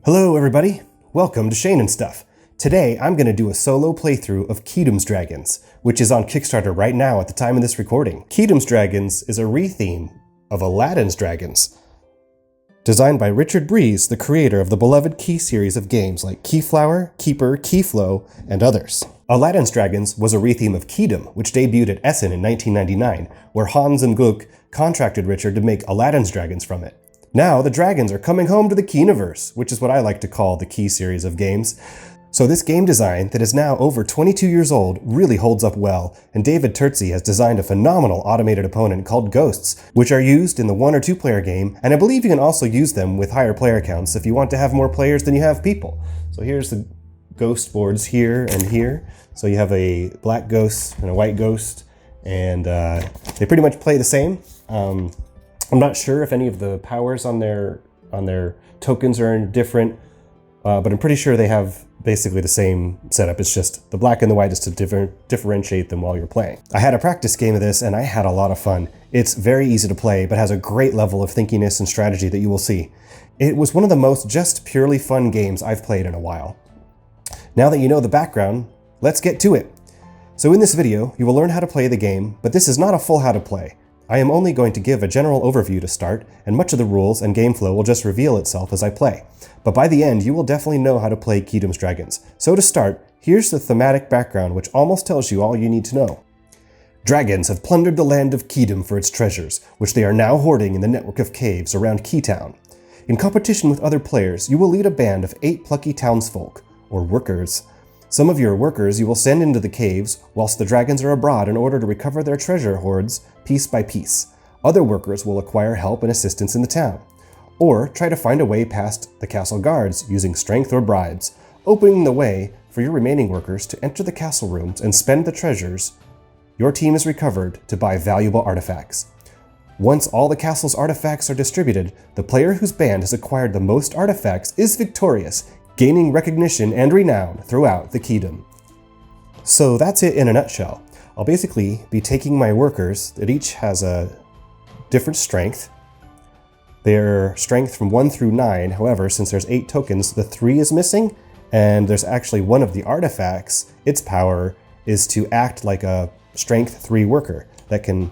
Hello everybody, welcome to Shane and Stuff. Today I'm going to do a solo playthrough of Keydom's Dragons, which is on Kickstarter right now at the time of this recording. Keydom's Dragons is a retheme of Aladdin's Dragons, designed by Richard Breese, the creator of the beloved Key series of games like Keyflower, Keeper, Keyflow, and others. Aladdin's Dragons was a retheme of Keydom, which debuted at Essen in 1999, where Hans and Gluck contracted Richard to make Aladdin's Dragons from it. Now, the dragons are coming home to the Keyniverse, which is what I like to call the Key series of games. So this game design, that is now over 22 years old, really holds up well, and David Turczí has designed a phenomenal automated opponent called Ghosts, which are used in the 1 or 2 player game, and I believe you can also use them with higher player counts if you want to have more players than you have people. So here's the ghost boards here and here. So you have a black ghost and a white ghost, and they pretty much play the same. I'm not sure if any of the powers on their tokens are different, but I'm pretty sure they have basically the same setup. It's just the black and the white is to differentiate them while you're playing. I had a practice game of this and I had a lot of fun. It's very easy to play, but has a great level of thinkiness and strategy that you will see. It was one of the most just purely fun games I've played in a while. Now that you know the background, let's get to it. So in this video, you will learn how to play the game, but this is not a full how to play. I am only going to give a general overview to start, and much of the rules and game flow will just reveal itself as I play. But by the end, you will definitely know how to play Keydom's Dragons. So to start, here's the thematic background which almost tells you all you need to know. Dragons have plundered the land of Keydom for its treasures, which they are now hoarding in the network of caves around Keytown. In competition with other players, you will lead a band of 8 plucky townsfolk, or workers. Some of your workers you will send into the caves, whilst the dragons are abroad in order to recover their treasure hoards piece by piece. Other workers will acquire help and assistance in the town, or try to find a way past the castle guards using strength or bribes, opening the way for your remaining workers to enter the castle rooms and spend the treasures your team has recovered to buy valuable artifacts. Once all the castle's artifacts are distributed, the player whose band has acquired the most artifacts is victorious, gaining recognition and renown throughout the Keydom. So that's it in a nutshell. I'll basically be taking my workers that each has a different strength. Their strength from 1 through 9, however, since there's 8 tokens, the 3 is missing, and there's actually one of the artifacts, its power is to act like a strength 3 worker that can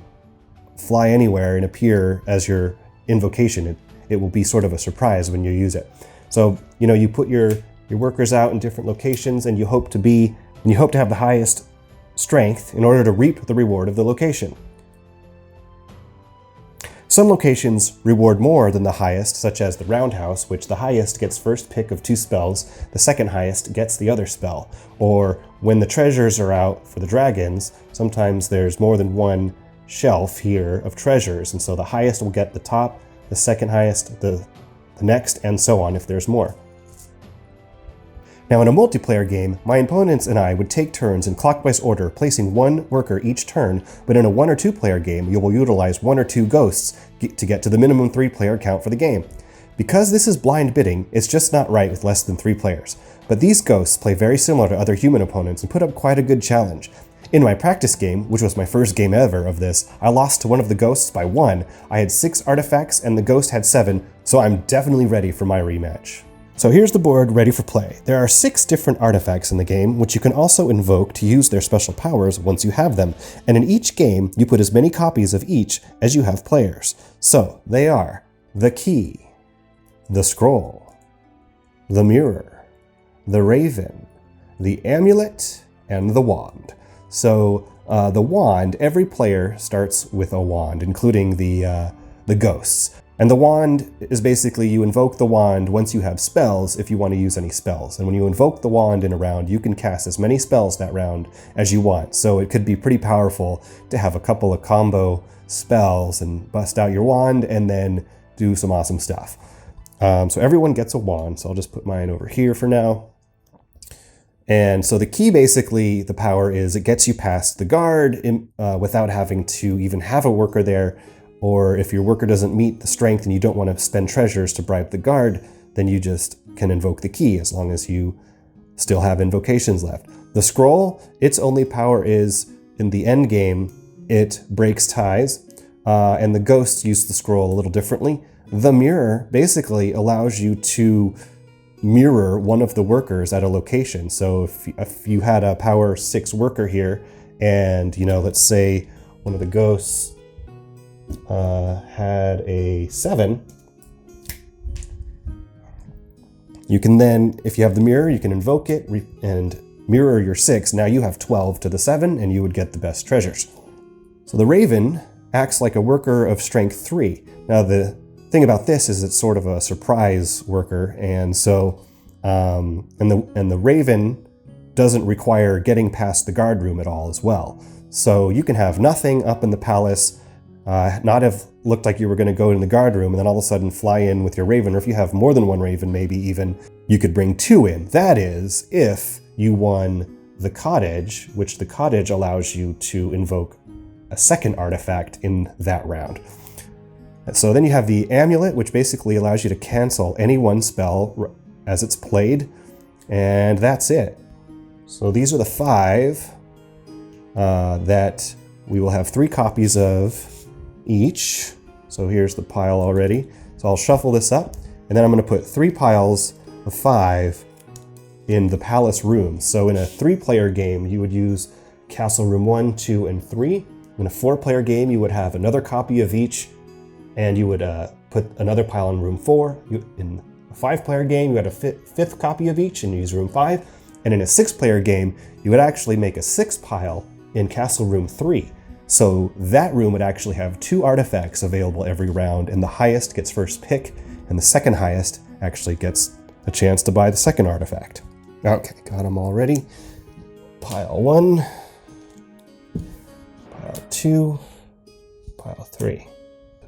fly anywhere and appear as your invocation. It will be sort of a surprise when you use it. So, you put your workers out in different locations and you hope to have the highest strength in order to reap the reward of the location. Some locations reward more than the highest, such as the roundhouse, which the highest gets first pick of 2 spells, the second highest gets the other spell. Or when the treasures are out for the dragons, sometimes there's more than one shelf here of treasures, and so the highest will get the top, the second highest, the next, and so on if there's more. Now in a multiplayer game, my opponents and I would take turns in clockwise order, placing 1 worker each turn, but in a 1 or 2 player game, you will utilize 1 or 2 ghosts to get to the minimum 3 player count for the game. Because this is blind bidding, it's just not right with less than 3 players. But these ghosts play very similar to other human opponents and put up quite a good challenge. In my practice game, which was my first game ever of this, I lost to one of the ghosts by 1. I had 6 artifacts and the ghost had 7, so I'm definitely ready for my rematch. So here's the board ready for play. There are 6 different artifacts in the game, which you can also invoke to use their special powers once you have them, and in each game, you put as many copies of each as you have players. So they are the key, the scroll, the mirror, the raven, the amulet, and the wand. So the wand, every player starts with a wand, including the ghosts. And the wand is basically, you invoke the wand once you have spells if you want to use any spells. And when you invoke the wand in a round, you can cast as many spells that round as you want. So it could be pretty powerful to have a couple of combo spells and bust out your wand and then do some awesome stuff. So everyone gets a wand, so I'll just put mine over here for now. And so the key, basically, the power is it gets you past the guard without having to even have a worker there. Or if your worker doesn't meet the strength and you don't want to spend treasures to bribe the guard, then you just can invoke the key as long as you still have invocations left. The scroll, its only power is in the end game, it breaks ties, and the ghosts use the scroll a little differently. The mirror basically allows you to mirror one of the workers at a location. So if you had a power 6 worker here, and let's say one of the ghosts had a 7, you can then, if you have the mirror, you can invoke it and mirror your 6. Now you have 12 to the 7, and you would get the best treasures. So the Raven acts like a worker of strength 3. Now the thing about this is it's sort of a surprise worker, and so and the Raven doesn't require getting past the guard room at all as well. So you can have nothing up in the palace, not have looked like you were going to go in the guard room, and then all of a sudden fly in with your Raven, or if you have more than one Raven, maybe even you could bring 2 in. That is, if you won the cottage, which the cottage allows you to invoke a second artifact in that round. So then you have the amulet, which basically allows you to cancel any one spell as it's played, and that's it. So these are the 5 that we will have 3 copies of each. So here's the pile already. So I'll shuffle this up, and then I'm going to put 3 piles of 5 in the palace room. So in a 3-player game, you would use castle room 1, 2, and 3. In a 4-player game, you would have another copy of each, and you would put another pile in room 4. In a 5-player game, you had a 5th copy of each and use room 5. And in a 6-player game, you would actually make a 6th pile in castle room 3. So that room would actually have 2 artifacts available every round, and the highest gets first pick, and the second highest actually gets a chance to buy the second artifact. Okay, got them all ready. Pile 1, pile 2, pile 3.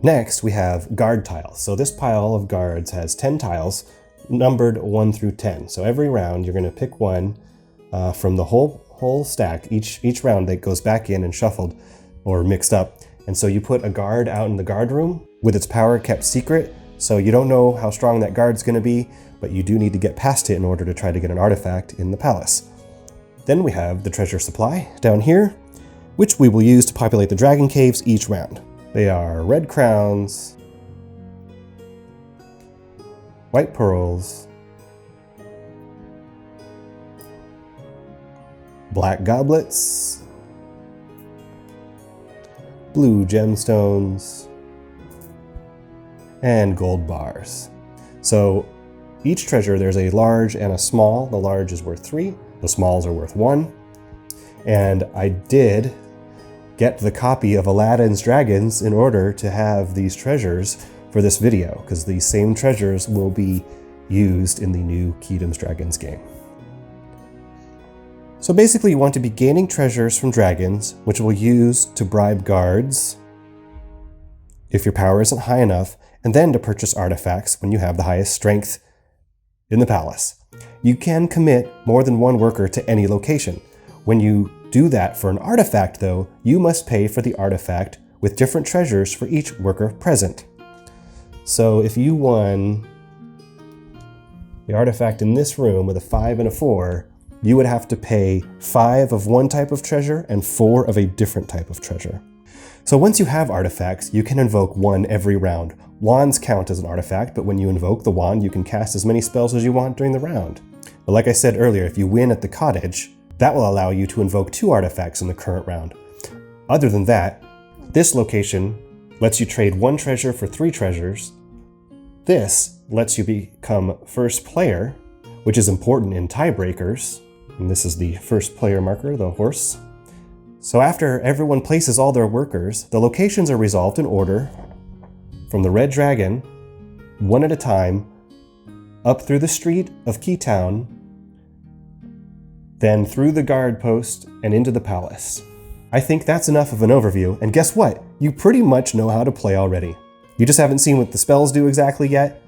Next, we have guard tiles. So this pile of guards has 10 tiles, numbered 1 through 10. So every round, you're going to pick one from the whole stack. Each round that goes back in and shuffled or mixed up. And so you put a guard out in the guard room with its power kept secret. So you don't know how strong that guard's going to be, but you do need to get past it in order to try to get an artifact in the palace. Then we have the treasure supply down here, which we will use to populate the dragon caves each round. They are red crowns, white pearls, black goblets, blue gemstones, and gold bars. So each treasure, there's a large and a small. The large is worth 3, the smalls are worth 1. And I did get the copy of Aladdin's Dragons in order to have these treasures for this video, because these same treasures will be used in the new Keydom's Dragons game. So basically you want to be gaining treasures from dragons, which we'll use to bribe guards if your power isn't high enough, and then to purchase artifacts when you have the highest strength in the palace. You can commit more than one worker to any location. When you do that for an artifact, though, you must pay for the artifact with different treasures for each worker present. So if you won the artifact in this room with a 5 and a 4, you would have to pay 5 of one type of treasure and 4 of a different type of treasure. So once you have artifacts, you can invoke 1 every round. Wands count as an artifact, but when you invoke the wand, you can cast as many spells as you want during the round. But like I said earlier, if you win at the cottage, that will allow you to invoke 2 artifacts in the current round. Other than that, this location lets you trade 1 treasure for 3 treasures. This lets you become first player, which is important in tiebreakers. And this is the first player marker, the horse. So after everyone places all their workers, the locations are resolved in order from the Red Dragon, one at a time, up through the street of Keytown, then through the guard post and into the palace. I think that's enough of an overview, and guess what? You pretty much know how to play already. You just haven't seen what the spells do exactly yet,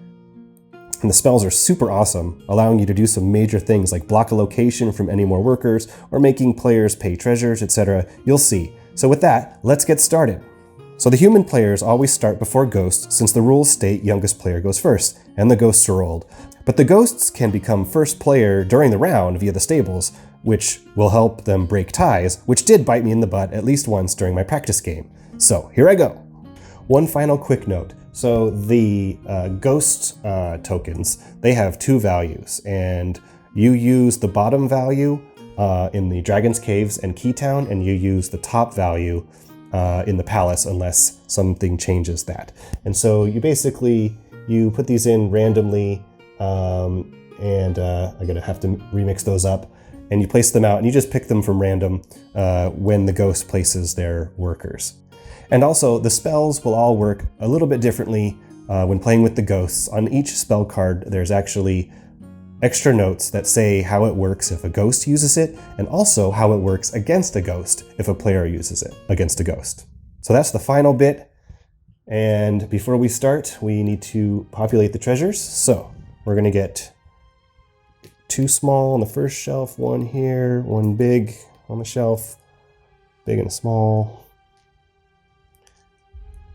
and the spells are super awesome, allowing you to do some major things like block a location from any more workers, or making players pay treasures, etc. You'll see. So with that, let's get started. So the human players always start before ghosts, since the rules state youngest player goes first, and the ghosts are old. But the ghosts can become first player during the round via the stables, which will help them break ties, which did bite me in the butt at least once during my practice game. So here I go. One final quick note. So the ghost tokens, they have two values, and you use the bottom value in the Dragon's Caves and Keytown, and you use the top value in the palace unless something changes that. And so you basically, you put these in randomly, and I'm gonna have to remix those up, and you place them out and you just pick them from random when the ghost places their workers. And also the spells will all work a little bit differently when playing with the ghosts. On each spell card there's actually extra notes that say how it works if a ghost uses it, and also how it works against a ghost if a player uses it against a ghost. So that's the final bit, and before we start we need to populate the treasures. So we're gonna get 2 small on the first shelf, 1 here, 1 big on the shelf, big and small,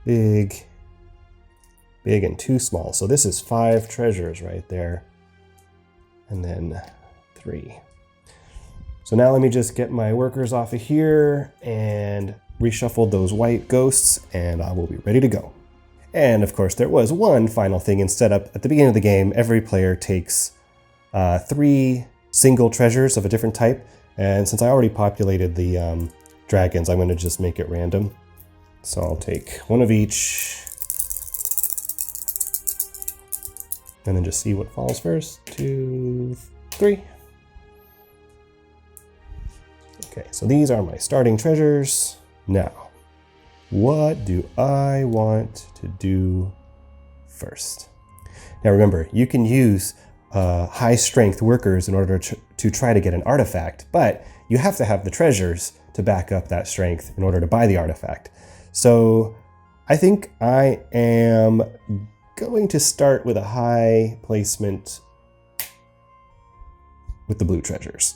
big, big and 2 small. So this is 5 treasures right there, and then 3. So now let me just get my workers off of here and reshuffle those white ghosts, and I will be ready to go. And of course there was one final thing in setup. At the beginning of the game, every player takes 3 single treasures of a different type, and since I already populated the dragons, I'm going to just make it random. So I'll take 1 of each, and then just see what falls first. 2, 3. Okay, so these are my starting treasures. Now, what do I want to do first? Now remember, you can use high strength workers in order to try to get an artifact, but you have to have the treasures to back up that strength in order to buy the artifact. So I think I am going to start with a high placement with the blue treasures.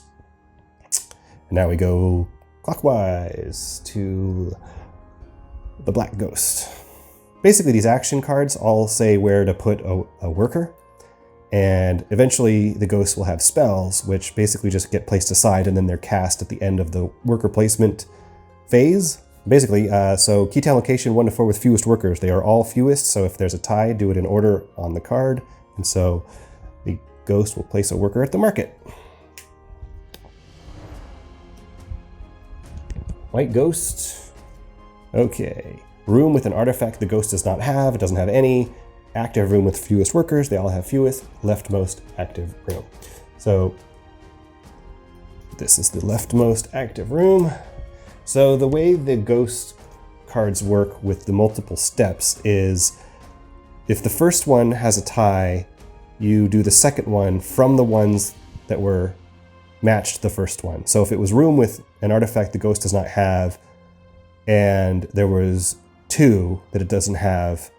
And now we go clockwise to the black ghost. Basically these action cards all say where to put a worker, and eventually the ghosts will have spells which basically just get placed aside and then they're cast at the end of the worker placement phase. Basically, so Keytown location 1 to 4 with fewest workers. They are all fewest, so if there's a tie, do it in order on the card. And so the ghost will place a worker at the market. White ghost. Okay. Room with an artifact the ghost does not have. It doesn't have any. Active room with fewest workers. They all have fewest. Leftmost active room. So this is the leftmost active room. So the way the ghost cards work with the multiple steps is if the first one has a tie, you do the second one from the ones that were matched the first one. So if it was room with an artifact the ghost does not have, and there was 2 that it doesn't have,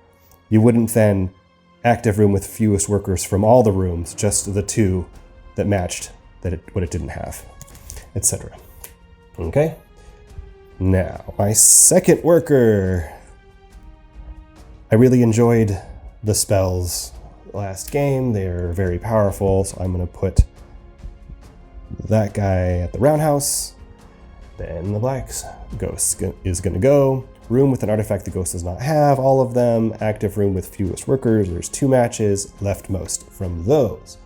you wouldn't then active room with fewest workers from all the rooms, just the 2 that matched what it didn't have, etc. Okay? Now, my second worker. I really enjoyed the spells last game. They're very powerful, so I'm going to put that guy at the roundhouse. Then the black ghost is going to go. Room with an artifact the ghost does not have, all of them. Active room with fewest workers. There's 2 matches, leftmost from those.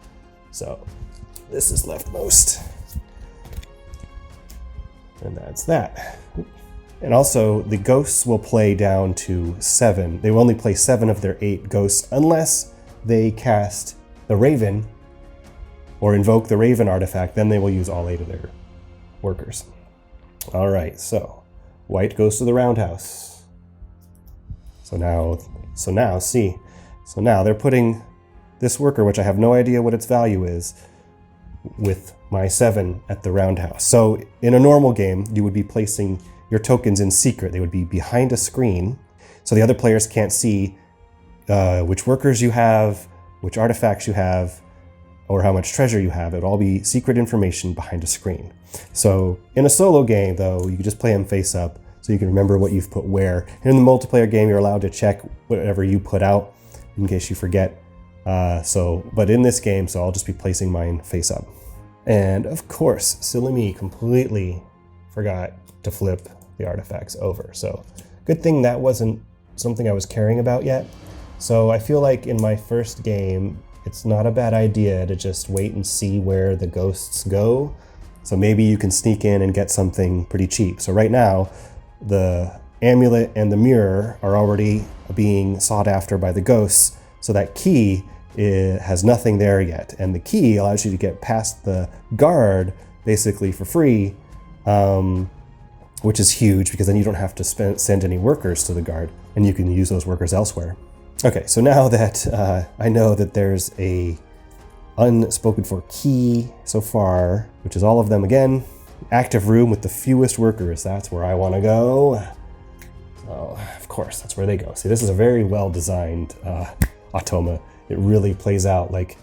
So this is leftmost. And that's that. And also the ghosts will play down to 7. They will only play 7 of their 8 ghosts unless they cast the Raven or invoke the Raven artifact. Then they will use all 8 of their workers. All right, so white goes to the roundhouse. So now they're putting this worker, which I have no idea what its value is, with my 7 at the roundhouse. So in a normal game, you would be placing your tokens in secret. They would be behind a screen, so the other players can't see which workers you have, which artifacts you have, or how much treasure you have. It would all be secret information behind a screen. So in a solo game, though, you can just play them face up, so you can remember what you've put where. And in the multiplayer game, you're allowed to check whatever you put out in case you forget. But in this game, so I'll just be placing mine face up. And of course, silly me completely forgot to flip the artifacts over. So good thing that wasn't something I was caring about yet. So I feel like in my first game, it's not a bad idea to just wait and see where the ghosts go. So maybe you can sneak in and get something pretty cheap. So right now, the amulet and the mirror are already being sought after by the ghosts. So that key has nothing there yet. And the key allows you to get past the guard basically for free, which is huge because then you don't have to send any workers to the guard and you can use those workers elsewhere. Okay, so now that I know that there's a unspoken for key so far, which is all of them again, active room with the fewest workers, that's where I want to go. So of course, that's where they go. See, this is a very well-designed automa. It really plays out like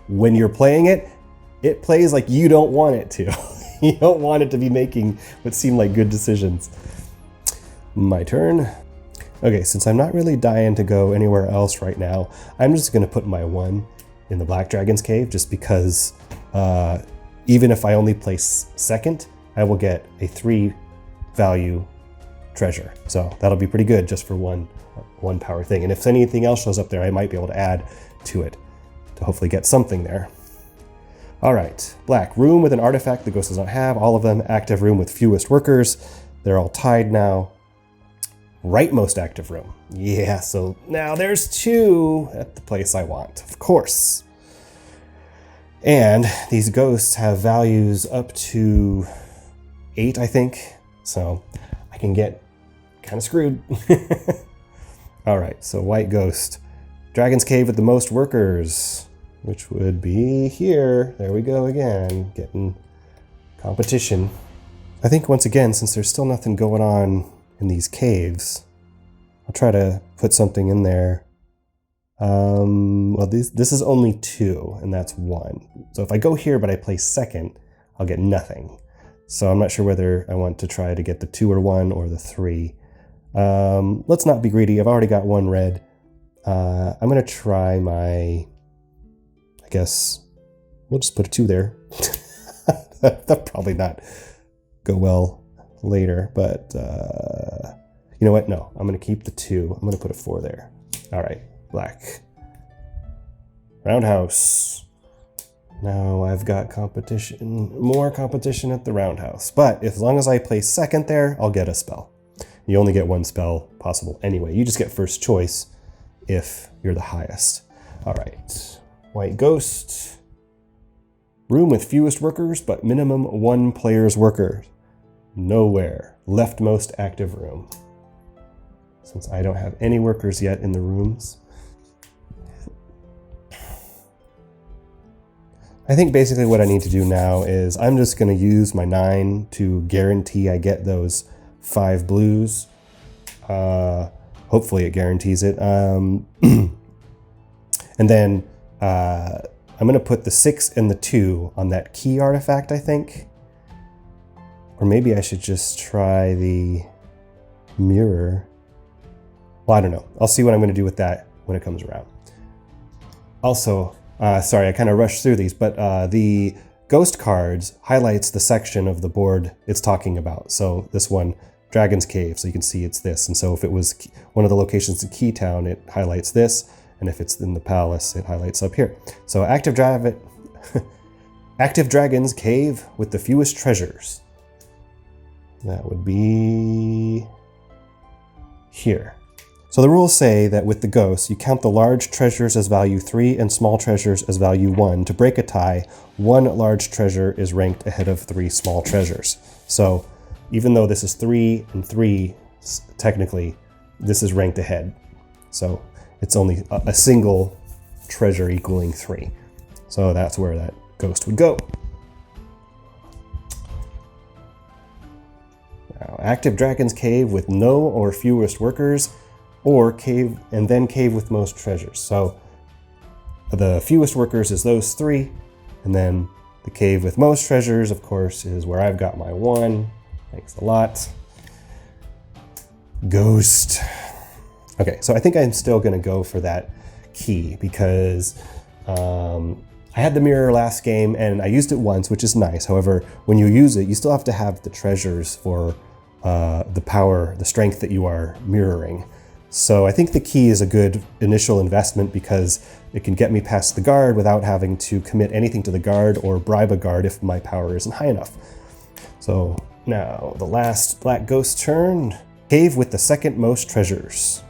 when you're playing it, it plays like you don't want it to. You don't want it to be making what seem like good decisions. My turn. Okay, since I'm not really dying to go anywhere else right now, I'm just gonna put my 1 in the Black Dragon's Cave just because even if I only place second, I will get a 3 value treasure. So that'll be pretty good just for one power thing. And if anything else shows up there, I might be able to add to it to hopefully get something there. All right, black, room with an artifact the ghost does not have, all of them, active room with fewest workers. They're all tied now. Rightmost active room. Yeah, so now there's 2 at the place I want, of course. And these ghosts have values up to 8, I think. So I can get kind of screwed. All right, so white ghost. Dragon's Cave with the most workers, which would be here. There we go again, getting competition. I think once again, since there's still nothing going on in these caves, I'll try to put something in there. Well, this is only 2, and that's 1. So if I go here, but I place second, I'll get nothing. So I'm not sure whether I want to try to get the 2 or 1 or the 3. Let's not be greedy. I've already got 1 red. I'm gonna try my, I guess, we'll just put a 2 there. That'll probably not go well later, but you know what? No, I'm gonna keep the 2. I'm gonna put a 4 there. All right, black. Roundhouse. Now I've got competition, more competition at the roundhouse. But as long as I place second there, I'll get a spell. You only get 1 spell possible anyway. You just get first choice if you're the highest. All right, white ghost. Room with fewest workers, but minimum 1 player's worker. Nowhere. Leftmost active room. Since I don't have any workers yet in the rooms. I think basically what I need to do now is I'm just going to use my 9 to guarantee I get those 5 blues. Hopefully it guarantees it. And then I'm going to put the 6 and the 2 on that key artifact, I think. Or maybe I should just try the mirror. Well, I don't know. I'll see what I'm going to do with that when it comes around. Also, sorry, I kind of rushed through these, but the ghost cards highlights the section of the board it's talking about. So this one, Dragon's Cave, so you can see it's this. And so if it was one of the locations in Keytown, it highlights this. And if it's in the palace, it highlights up here. So active Dragon's Cave with the fewest treasures. That would be here. So the rules say that with the ghosts, you count the large treasures as value 3 and small treasures as value 1. To break a tie, 1 large treasure is ranked ahead of 3 small treasures. So even though this is 3 and 3, technically, this is ranked ahead. So it's only a single treasure equaling 3. So that's where that ghost would go. Now, active Dragon's Cave with no or fewest workers, or cave and then cave with most treasures. So the fewest workers is those 3, and then the cave with most treasures, of course, is where I've got my 1. Thanks a lot. Ghost. Okay, so I think I'm still gonna go for that key because I had the mirror last game and I used it once, which is nice. However, when you use it, you still have to have the treasures for the power, the strength that you are mirroring. So I think the key is a good initial investment because it can get me past the guard without having to commit anything to the guard or bribe a guard if my power isn't high enough. So now the last black ghost turn, cave with the second most treasures.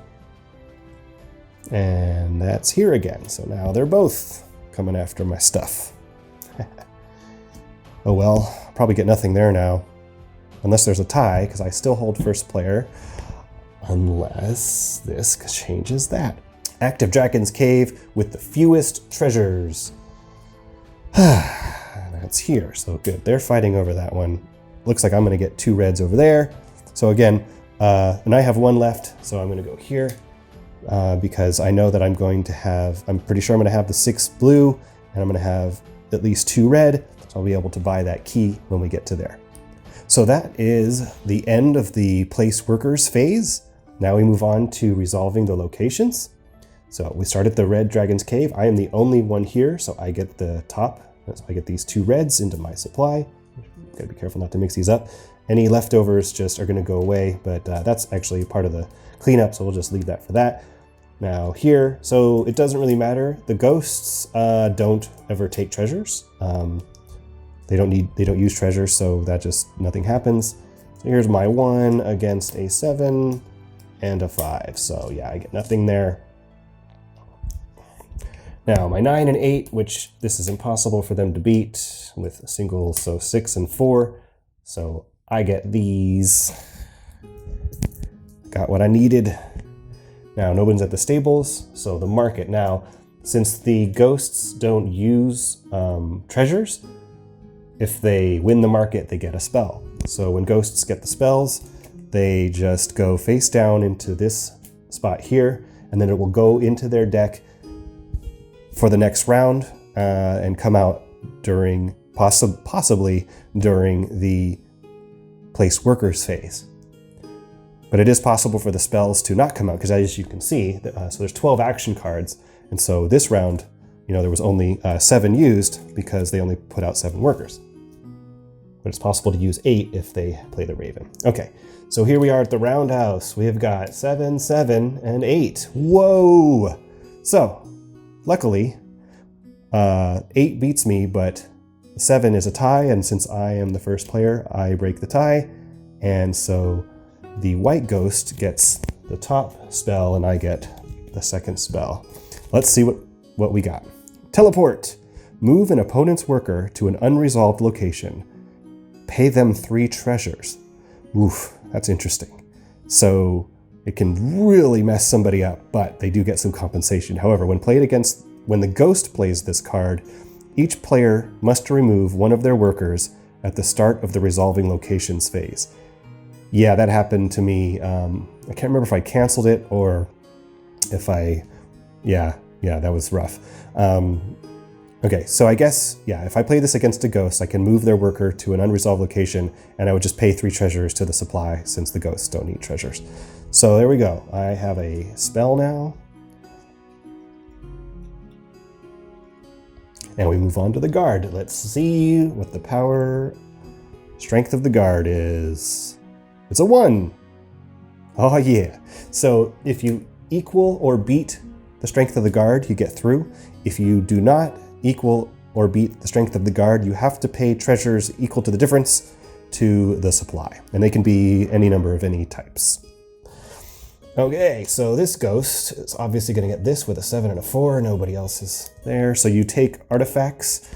And that's here again. So now they're both coming after my stuff. Oh well, I'll probably get nothing there now. Unless there's a tie, because I still hold first player. Unless this changes that. Active Dragon's Cave with the fewest treasures. That's here, so good. They're fighting over that one. Looks like I'm going to get 2 reds over there. So again, and I have 1 left, so I'm going to go here because I know that I'm pretty sure I'm going to have the 6 blue, and I'm going to have at least 2 red, so I'll be able to buy that key when we get to there. So that is the end of the place workers phase. Now we move on to resolving the locations. So we start at the red dragon's cave. I am the only one here, so I get the top. So I get these 2 reds into my supply. Gotta be careful not to mix these up. Any leftovers just are gonna go away, but that's actually part of the cleanup, so we'll just leave that for that. Now here, so it doesn't really matter. The ghosts don't ever take treasures. They don't use treasures, so that just nothing happens. So here's my 1 against a 7 and a 5. So yeah, I get nothing there. Now my 9 and 8, which this is impossible for them to beat with a single, so 6 and 4. So I get these. Got what I needed. Now no one's at the stables, so the market. Now, since the ghosts don't use treasures, if they win the market, they get a spell. So when ghosts get the spells, they just go face down into this spot here, and then it will go into their deck for the next round and come out during, possibly during the place workers phase. But it is possible for the spells to not come out, because as you can see, so there's 12 action cards, and so this round, there was only 7 used because they only put out 7 workers. But it's possible to use 8 if they play the Raven. Okay, so here we are at the roundhouse. We have got 7, 7, and 8. Whoa! So, luckily, 8 beats me, but 7 is a tie, and since I am the first player, I break the tie, and so the white ghost gets the top spell, and I get the second spell. Let's see what we got. Teleport. Move an opponent's worker to an unresolved location. Pay them 3 treasures. Oof, that's interesting. So it can really mess somebody up, but they do get some compensation. However, when the ghost plays this card, each player must remove one of their workers at the start of the resolving locations phase. Yeah, that happened to me. I can't remember if I canceled it or if yeah, that was rough. Okay, so I guess, yeah, if I play this against a ghost, I can move their worker to an unresolved location, and I would just pay 3 treasures to the supply since the ghosts don't need treasures. So there we go. I have a spell now. And we move on to the guard. Let's see what the power strength of the guard is. It's a 1. Oh yeah. So if you equal or beat the strength of the guard, you get through. If you do not equal or beat the strength of the guard, you have to pay treasures equal to the difference to the supply. And they can be any number of any types. Okay, so this ghost is obviously going to get this with a 7 and a 4. Nobody else is there. So you take artifacts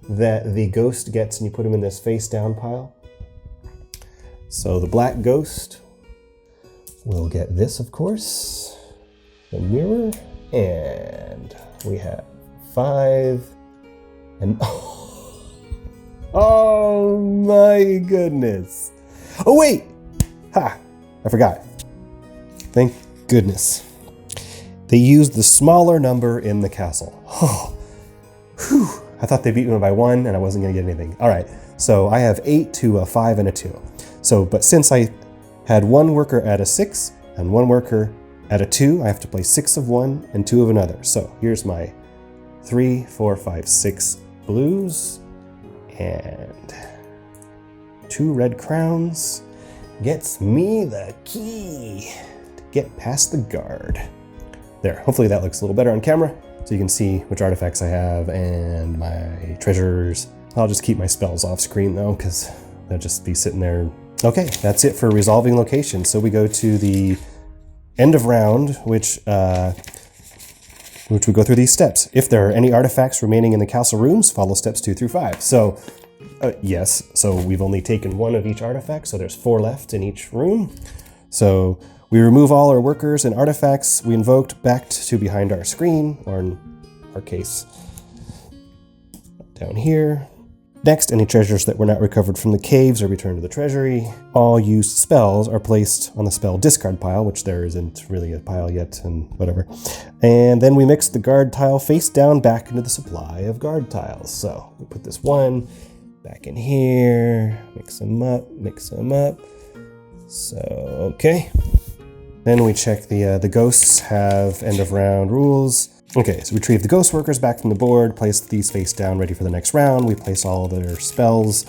that the ghost gets and you put them in this face down pile. So the black ghost will get this, of course, the mirror, and we have 5 and oh my goodness. Oh wait, ha, I forgot. Thank goodness. They used the smaller number in the castle. Oh, whew. I thought they beat me by 1 and I wasn't gonna get anything. All right, so I have 8 to a 5 and a 2. So, but since I had 1 worker at a 6 and 1 worker at a 2, I have to play 6 of one and 2 of another. So here's my 3, 4, 5, 6 blues and 2 red crowns. Gets me the key. get past the guard. There, hopefully that looks a little better on camera, so you can see which artifacts I have and my treasures. I'll just keep my spells off screen though, because they'll just be sitting there. Okay, that's it for resolving location. So we go to the end of round, which we go through these steps. If there are any artifacts remaining in the castle rooms, follow steps 2 through 5. So yes, so we've only taken one of each artifact, so there's 4 left in each room. So we remove all our workers and artifacts we invoked back to behind our screen, or in our case, down here. Next, any treasures that were not recovered from the caves are returned to the treasury. All used spells are placed on the spell discard pile, which there isn't really a pile yet, and whatever. And then we mix the guard tile face down back into the supply of guard tiles. So we put this one back in here, mix them up. So, okay. Then we check the ghosts have end of round rules. Okay, so we retrieve the ghost workers back from the board, place these face down ready for the next round. We place all their spells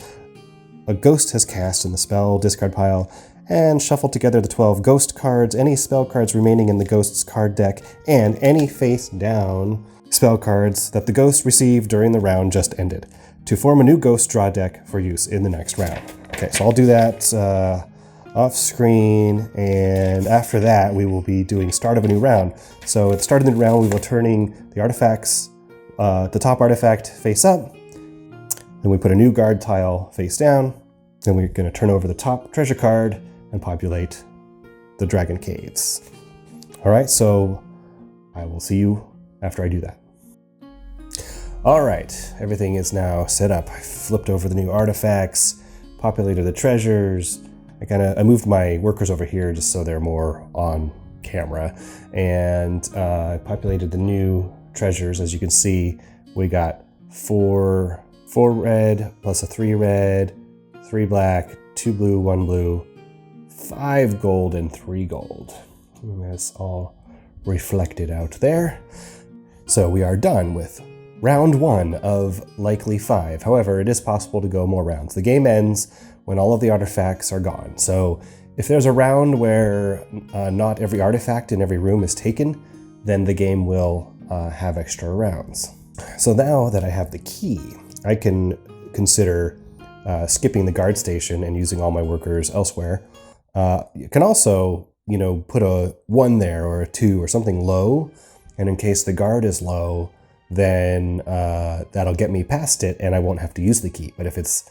a ghost has cast in the spell discard pile, and shuffle together the 12 ghost cards, any spell cards remaining in the ghost's card deck, and any face down spell cards that the ghost received during the round just ended, to form a new ghost draw deck for use in the next round. Okay, so I'll do that off screen, and after that we will be doing start of a new round. So at the start of the round we will turning the artifacts, the top artifact face up, then we put a new guard tile face down, then we're going to turn over the top treasure card and populate the dragon caves. Alright, so I will see you after I do that. Alright, everything is now set up. I flipped over the new artifacts, populated the treasures. I moved my workers over here just so they're more on camera, and populated the new treasures. As you can see, we got 4 red plus a 3 red, 3 black, 2 blue, 1 blue, 5 gold, and 3 gold. And that's all reflected out there. So we are done with round 1 of likely 5. However, it is possible to go more rounds. The game ends when all of the artifacts are gone. So if there's a round where not every artifact in every room is taken, then the game will have extra rounds. So now that I have the key, I can consider skipping the guard station and using all my workers elsewhere. You can also, put a 1 there or a 2 or something low, and in case the guard is low, then that'll get me past it and I won't have to use the key. But if it's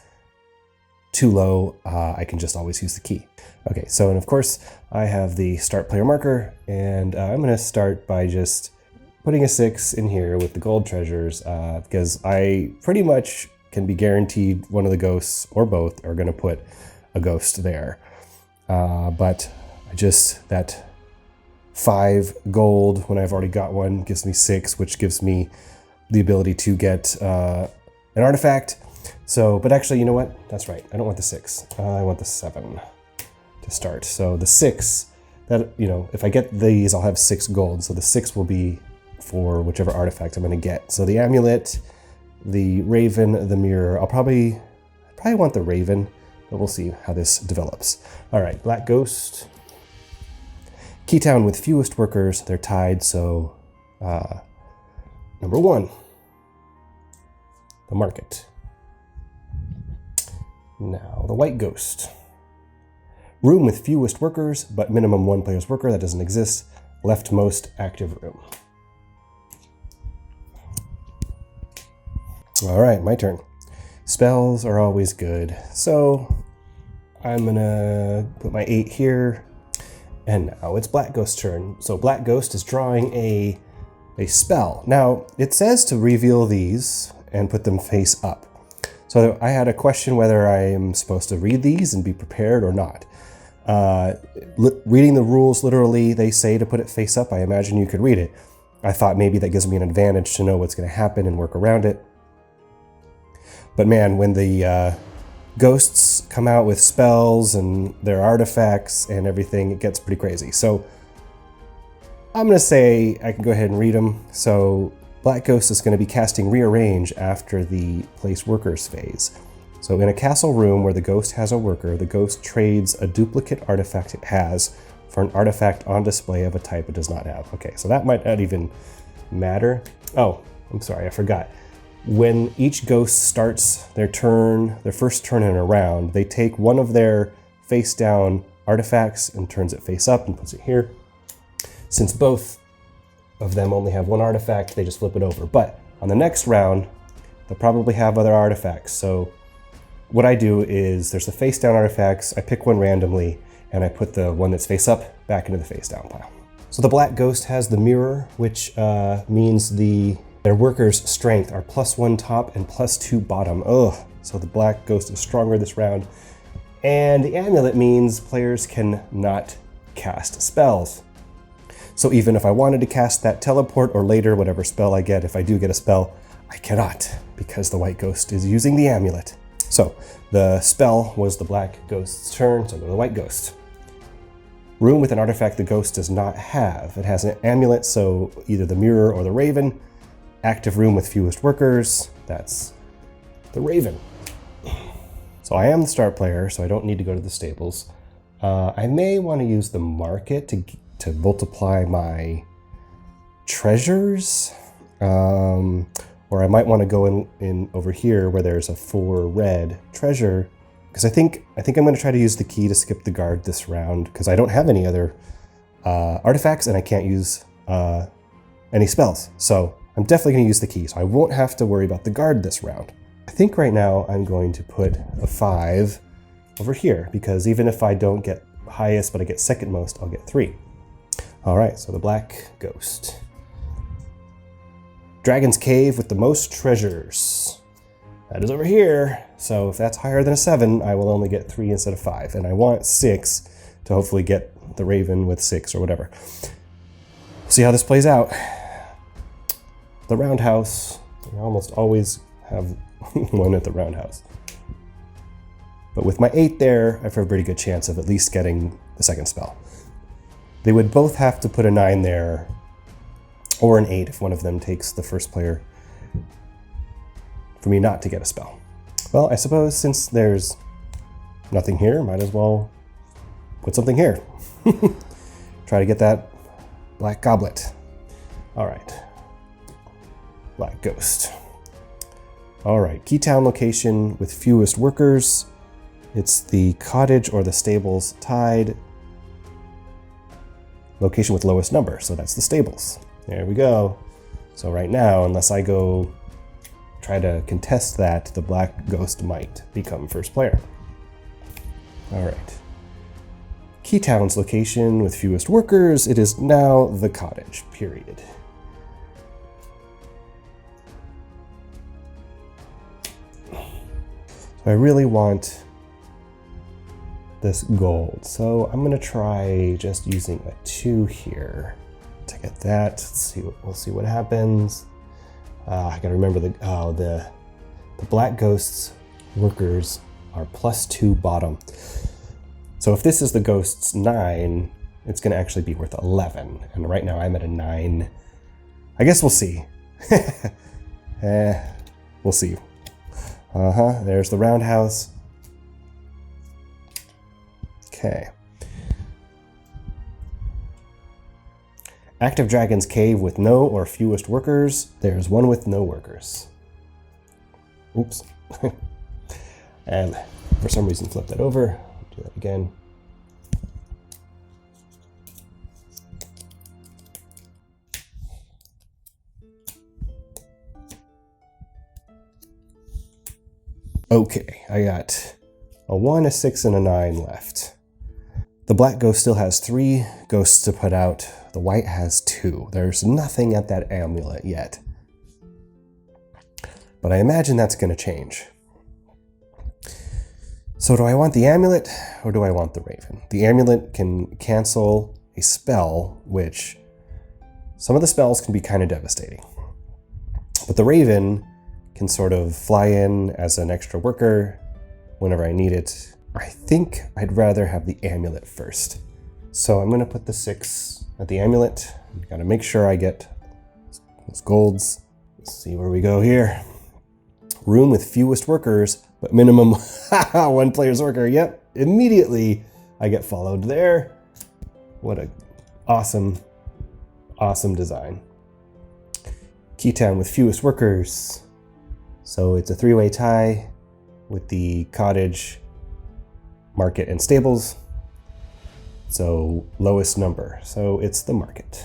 too low, I can just always use the key. Okay, so and of course I have the start player marker, and I'm gonna start by just putting a 6 in here with the gold treasures, because I pretty much can be guaranteed one of the ghosts or both are gonna put a ghost there. But that 5 gold when I've already got one gives me 6, which gives me the ability to get an artifact. So, but actually, you know what? That's right. I don't want the 6. I want the 7 to start. So the 6, that, if I get these, I'll have 6 gold. So the 6 will be for whichever artifact I'm going to get. So the amulet, the raven, the mirror. I probably want the raven, but we'll see how this develops. All right, black ghost. Keytown with fewest workers. They're tied. So number 1, the market. Now, the white ghost. Room with fewest workers, but minimum 1 player's worker. That doesn't exist. Leftmost active room. All right, my turn. Spells are always good. So I'm gonna put my 8 here. And now it's black ghost's turn. So black ghost is drawing a spell. Now, it says to reveal these and put them face up. So I had a question whether I am supposed to read these and be prepared or not. Reading the rules literally, they say to put it face up. I imagine you could read it. I thought maybe that gives me an advantage to know what's going to happen and work around it. But man, when the ghosts come out with spells and their artifacts and everything, it gets pretty crazy. So I'm going to say I can go ahead and read them. So Black Ghost is going to be casting Rearrange after the Place Workers phase. So in a castle room where the ghost has a worker, the ghost trades a duplicate artifact it has for an artifact on display of a type it does not have. Okay, so that might not even matter. Oh, I'm sorry, I forgot. When each ghost starts their turn, their first turn in a round, they take one of their face down artifacts and turns it face up and puts it here. Since both of them only have one artifact, they just flip it over. But on the next round, they'll probably have other artifacts. So what I do is there's the face down artifacts, I pick one randomly, and I put the one that's face up back into the face down pile. So the black ghost has the mirror, which means their workers' strength are +1 top and +2 bottom. Ugh, so the black ghost is stronger this round. And the amulet means players can not cast spells. So even if I wanted to cast that teleport or later whatever spell I get, if I do get a spell, I cannot because the white ghost is using the amulet. So the spell was the black ghost's turn, so go to the white ghost. Room with an artifact the ghost does not have. It has an amulet, so either the mirror or the raven. Active room with fewest workers, that's the raven. So I am the start player, so I don't need to go to the stables. I may want to use the market to multiply my treasures. Or I might want to go in over here where there's a 4 red treasure, because I think I'm going to try to use the key to skip the guard this round, because I don't have any other artifacts and I can't use any spells. So I'm definitely going to use the key, so I won't have to worry about the guard this round. I think right now I'm going to put a 5 over here, because even if I don't get highest but I get second most, I'll get 3. All right, so the black ghost. Dragon's Cave with the most treasures. That is over here. So if that's higher than a 7, I will only get 3 instead of 5. And I want 6 to hopefully get the raven with 6 or whatever. See how this plays out. The roundhouse. I almost always have one at the roundhouse. But with my 8 there, I have a pretty good chance of at least getting the second spell. They would both have to put a 9 there, or an 8 if one of them takes the first player, for me not to get a spell. Well, I suppose since there's nothing here, might as well put something here. Try to get that black goblet. All right, black ghost. All right, Keytown location with fewest workers. It's the cottage or the stables tied. Location with lowest number, so that's the stables. There we go. So right now, unless I go try to contest that, the black ghost might become first player. All right. Keytown's location with fewest workers, it is now the cottage, period. So I really want this gold, so I'm gonna try just using a 2 here to get that. Let's see, we'll see what happens. I gotta remember the black ghost's workers are +2 bottom. So if this is the ghost's 9, it's gonna actually be worth 11. And right now I'm at a 9. I guess we'll see. We'll see. There's the roundhouse. Okay. Active Dragon's Cave with no or fewest workers. There's one with no workers. Oops. And for some reason flip that over. Do that again. Okay, I got a 1, a 6, and a 9 left. The black ghost still has 3 ghosts to put out. The white has 2. There's nothing at that amulet yet. But I imagine that's going to change. So do I want the amulet or do I want the raven? The amulet can cancel a spell, which some of the spells can be kind of devastating. But the raven can sort of fly in as an extra worker whenever I need it. I think I'd rather have the amulet first. So I'm going to put the 6 at the amulet. Got to make sure I get those golds. Let's see where we go here. Room with fewest workers, but minimum 1 player's worker. Yep, immediately I get followed there. What a awesome, awesome design. Keytown with fewest workers. So it's a three-way tie with the cottage, market, and stables. So lowest number. So it's the market.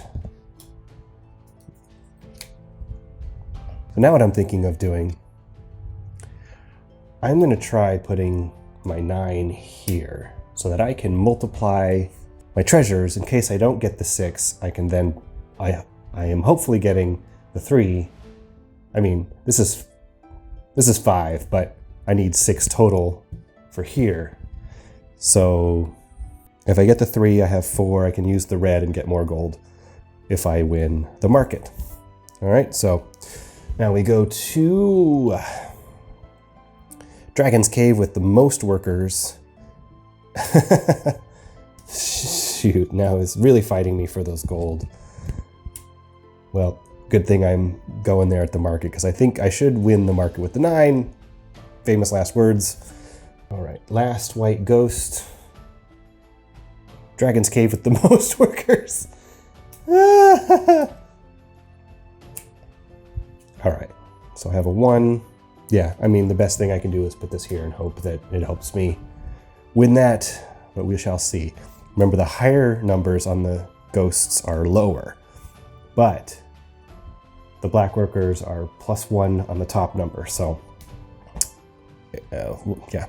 So now what I'm thinking of doing, I'm going to try putting my 9 here so that I can multiply my treasures in case I don't get the 6. I can then, I am hopefully getting the 3. I mean, this is 5, but I need 6 total for here. So if I get the 3, I have 4. I can use the red and get more gold if I win the market. All right, so now we go to Dragon's Cave with the most workers. Shoot, now it's really fighting me for those gold. Well, good thing I'm going there at the market because I think I should win the market with the 9. Famous last words. All right, last white ghost. Dragon's Cave with the most workers. All right, so I have a 1. Yeah, I mean, the best thing I can do is put this here and hope that it helps me win that, but we shall see. Remember, the higher numbers on the ghosts are lower, but the black workers are +1 on the top number, so yeah,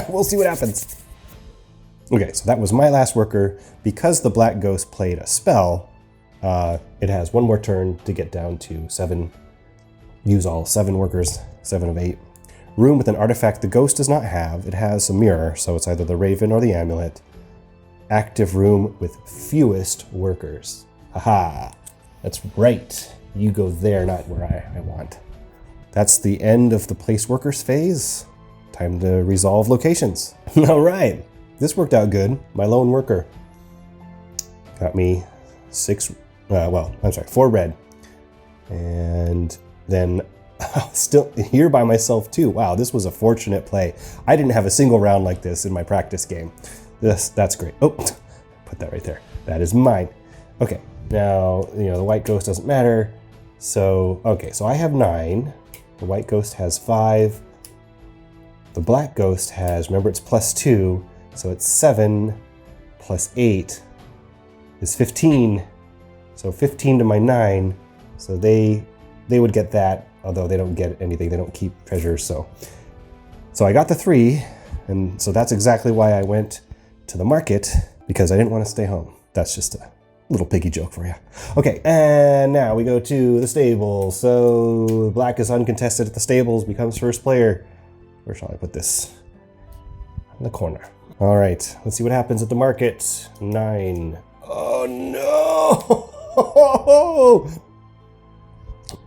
we'll see what happens. Okay, so that was my last worker. Because the black ghost played a spell, it has 1 more turn to get down to 7. Use all 7 workers, 7 of 8. Room with an artifact the ghost does not have. It has a mirror, so it's either the raven or the amulet. Active room with fewest workers. Haha, that's right. You go there, not where I want. That's the end of the place workers phase. Time to resolve locations. All right, this worked out good. My lone worker got me 4 red. And then still here by myself too. Wow, this was a fortunate play. I didn't have a single round like this in my practice game. That's great. Oh, put that right there. That is mine. Okay, now, the white ghost doesn't matter. So, okay, so I have 9. The white ghost has 5. The black ghost has, remember, it's +2. So it's 7 + 8 is 15. So 15 to my 9. So they would get that, although they don't get anything. They don't keep treasures. So I got the 3. And so that's exactly why I went to the market, because I didn't want to stay home. That's just a little piggy joke for you. Okay, and now we go to the stables. So black is uncontested at the stables, becomes first player. Where shall I put this? In the corner. All right, let's see what happens at the market. 9. Oh no!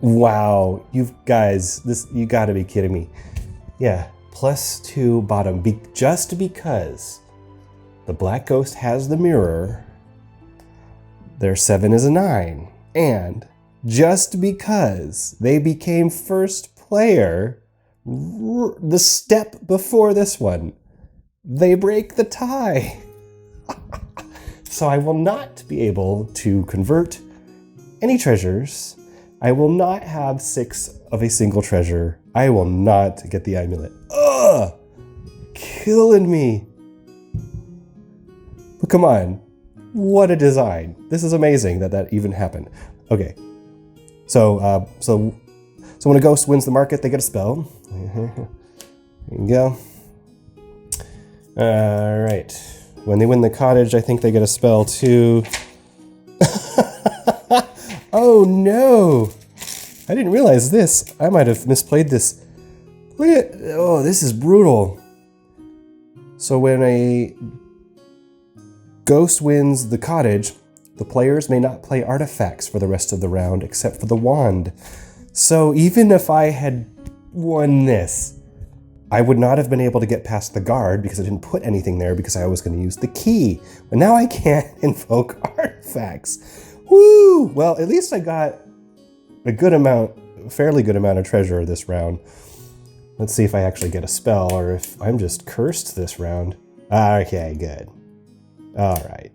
Wow, you guys, you gotta be kidding me. Yeah, +2 bottom, just because the black ghost has the mirror. Their 7 is a 9. And just because they became first player, the step before this one, they break the tie. So I will not be able to convert any treasures. I will not have 6 of a single treasure. I will not get the amulet. Ugh! Killing me. But come on. What a design. This is amazing that even happened. Okay. So when a ghost wins the market, they get a spell. There you go. All right. When they win the cottage, I think they get a spell too. Oh no! I didn't realize this. I might have misplayed this. Look at, oh, this is brutal. So when a ghost wins the cottage, the players may not play artifacts for the rest of the round except for the wand. So even if I had won this, I would not have been able to get past the guard because I didn't put anything there because I was going to use the key. But now I can't invoke artifacts. Woo! Well, at least I got a fairly good amount of treasure this round. Let's see if I actually get a spell or if I'm just cursed this round. Okay, good. All right.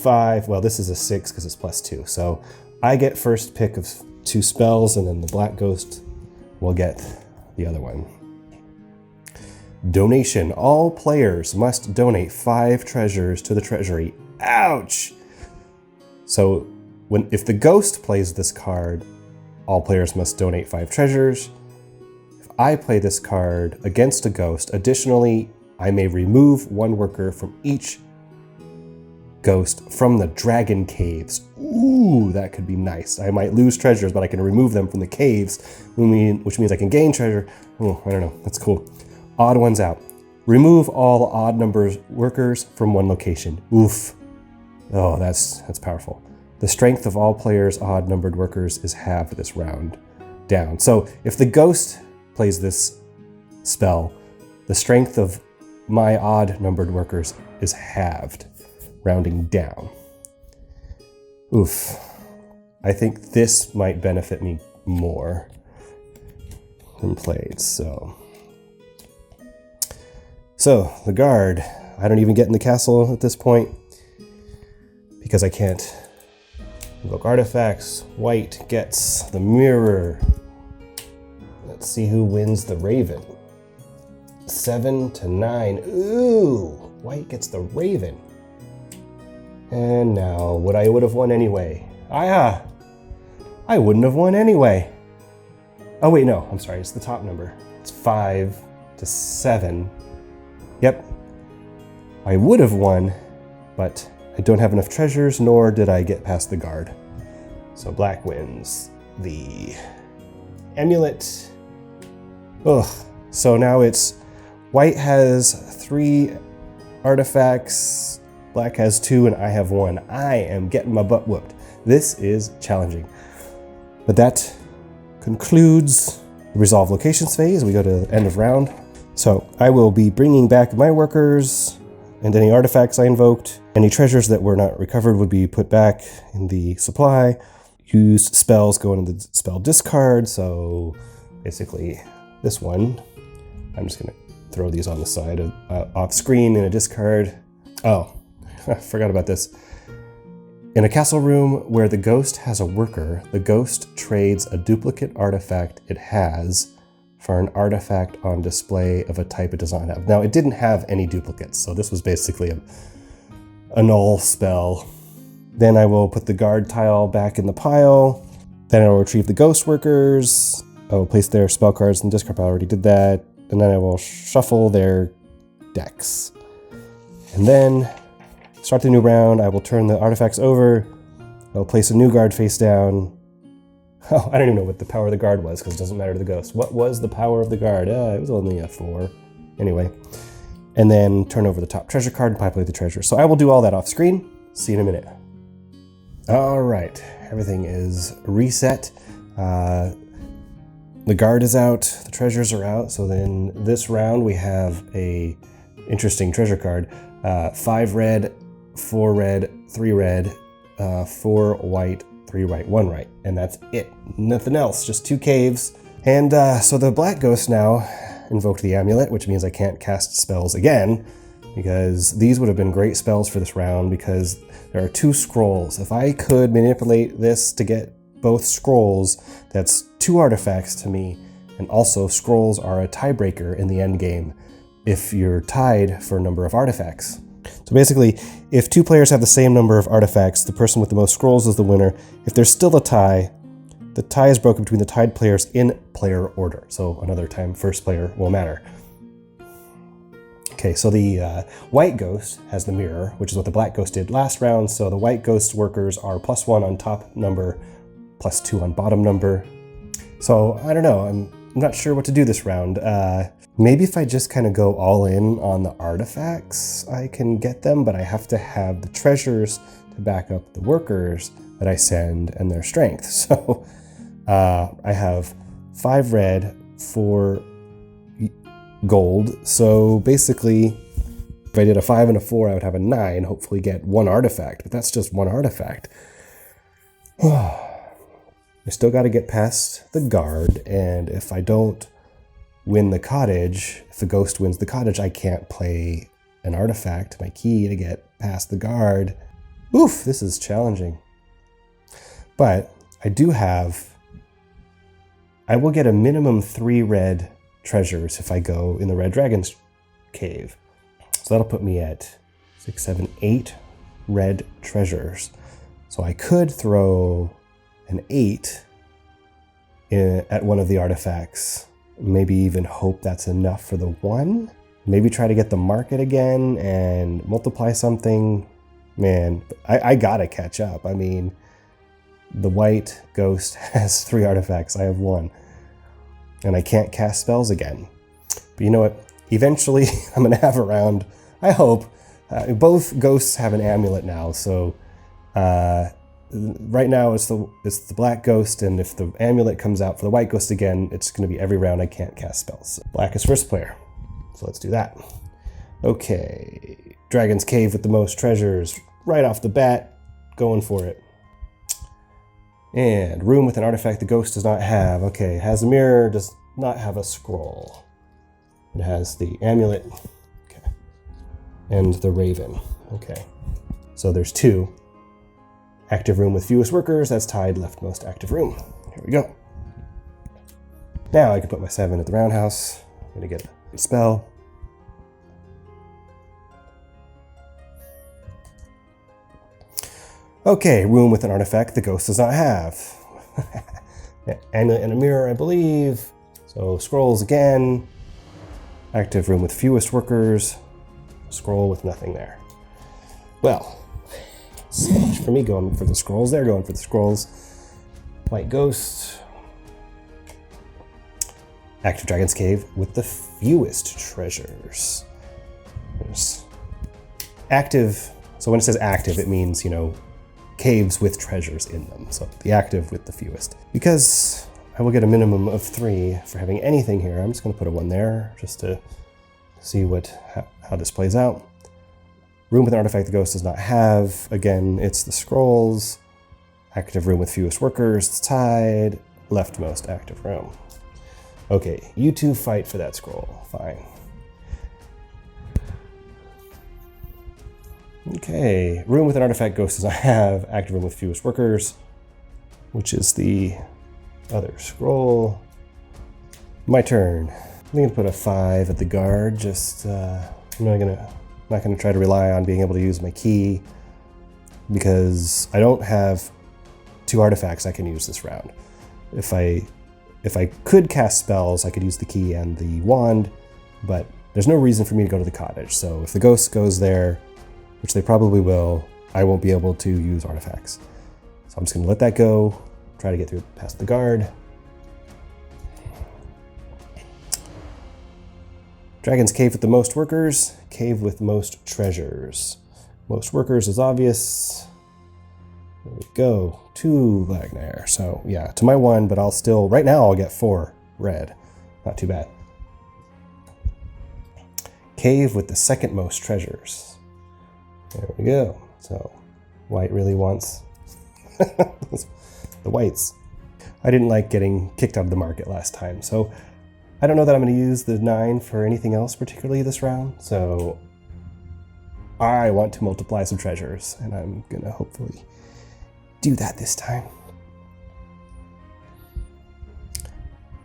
5. Well, this is a 6 because it's +2. So I get first pick of 2 spells, and then the black ghost will get the other one. Donation. All players must donate 5 treasures to the treasury. Ouch! So if the ghost plays this card, all players must donate 5 treasures. If I play this card against a ghost, additionally, I may remove 1 worker from each ghost from the dragon caves. Ooh, that could be nice. I might lose treasures, but I can remove them from the caves, which means I can gain treasure. Oh, I don't know. That's cool. Odd ones out. Remove all odd numbers workers from 1 location. Oof. Oh, that's powerful. The strength of all players' odd numbered workers is halved this round. Down. So if the ghost plays this spell, the strength of my odd numbered workers is halved, rounding down. Oof. I think this might benefit me more than played, So the guard, I don't even get in the castle at this point because I can't invoke artifacts. White gets the mirror. Let's see who wins the raven. 7 to 9. Ooh, white gets the raven. And now, what I would have won anyway. I wouldn't have won anyway. Oh wait, no, I'm sorry, it's the top number. It's 5 to 7. Yep, I would have won, but I don't have enough treasures, nor did I get past the guard. So black wins the amulet. Ugh, so now it's white has 3 artifacts, black has 2, and I have 1. I am getting my butt whooped. This is challenging. But that concludes the resolve locations phase. We go to end of round. So I will be bringing back my workers and any artifacts I invoked. Any treasures that were not recovered would be put back in the supply. Used spells go into the spell discard. So basically this one, I'm just gonna throw these on the side of, off screen in a discard. Oh, I forgot about this. In a castle room where the ghost has a worker, the ghost trades a duplicate artifact it has for an artifact on display of a type it does not have. Now, it didn't have any duplicates, so this was basically a null spell. Then I will put the guard tile back in the pile. Then I will retrieve the ghost workers. I will place their spell cards in the discard pile. I already did that. And then I will shuffle their decks. And then start the new round. I will turn the artifacts over. I will place a new guard face down. Oh, I don't even know what the power of the guard was because it doesn't matter to the ghost. What was the power of the guard? It was only a 4. Anyway. And then turn over the top treasure card and populate the treasure. So I will do all that off screen. See you in a minute. All right, everything is reset. The guard is out, the treasures are out. So then this round we have a interesting treasure card. 5 red, 4 red, 3 red, 4 white, 3 right, 1 right, and that's it. Nothing else, just 2 caves. And so the black ghost now invoked the amulet, which means I can't cast spells again, because these would have been great spells for this round because there are 2 scrolls. If I could manipulate this to get both scrolls, that's 2 artifacts to me, and also scrolls are a tiebreaker in the end game if you're tied for a number of artifacts. So basically, if 2 players have the same number of artifacts, the person with the most scrolls is the winner. If there's still a tie, the tie is broken between the tied players in player order. So another time, first player will matter. Okay, so the white ghost has the mirror, which is what the black ghost did last round. So the white ghost workers are +1 on top number, +2 on bottom number. So I don't know, I'm not sure what to do this round. Maybe if I just kind of go all in on the artifacts, I can get them, but I have to have the treasures to back up the workers that I send and their strength. So I have 5 red, 4 gold. So basically, if I did a 5 and a 4, I would have a 9, hopefully get 1 artifact, but that's just 1 artifact. I still got to get past the guard, and if I don't win the cottage, if the ghost wins the cottage, I can't play an artifact, my key, to get past the guard. Oof, this is challenging. But I will get a minimum 3 red treasures if I go in the red dragon's cave. So that'll put me at 6, 7, 8 red treasures. So I could throw an 8 at one of the artifacts. Maybe even hope that's enough for the 1. Maybe try to get the market again and multiply something. Man, I gotta catch up. I mean, the white ghost has 3 artifacts. I have 1. And I can't cast spells again. But you know what? Eventually, I'm gonna have a round, I hope. Both ghosts have an amulet now, so right now it's the black ghost, and if the amulet comes out for the white ghost again, it's gonna be every round I can't cast spells. Black is first player, so let's do that. Okay, Dragon's Cave with the most treasures, right off the bat, going for it. And room with an artifact the ghost does not have. Okay, has a mirror, does not have a scroll. It has the amulet, okay, and the raven. Okay, so there's 2. Active room with fewest workers, that's tied leftmost active room. Here we go. Now I can put my 7 at the roundhouse. I'm gonna get a spell. Okay, room with an artifact the ghost does not have. Amulet and a mirror, I believe. So scrolls again. Active room with fewest workers. Scroll with nothing there. Well, so much for me going for the scrolls. They're going for the scrolls. White ghost. Active Dragon's Cave with the fewest treasures. There's active. So when it says active, it means, you know, caves with treasures in them. So the active with the fewest. Because I will get a minimum of 3 for having anything here, I'm just going to put a 1 there just to see how this plays out. Room with an artifact the ghost does not have. Again, it's the scrolls. Active room with fewest workers, it's tied. Leftmost active room. Okay, you 2 fight for that scroll. Fine. Okay, room with an artifact ghost does not have. Active room with fewest workers, which is the other scroll. My turn. I'm gonna put a 5 at the guard. Just I'm not gonna try to rely on being able to use my key because I don't have 2 artifacts I can use this round. If I could cast spells, I could use the key and the wand, but there's no reason for me to go to the cottage. So if the ghost goes there, which they probably will, I won't be able to use artifacts. So I'm just gonna let that go, try to get through past the guard. Dragon's Cave with the most workers, cave with most treasures. Most workers is obvious. There we go, 2 black there. So yeah, to my 1, but I'll still, right now I'll get 4 red. Not too bad. Cave with the second most treasures. There we go. So white really wants the whites. I didn't like getting kicked out of the market last time, so I don't know that I'm going to use the 9 for anything else particularly this round. So I want to multiply some treasures, and I'm going to hopefully do that this time.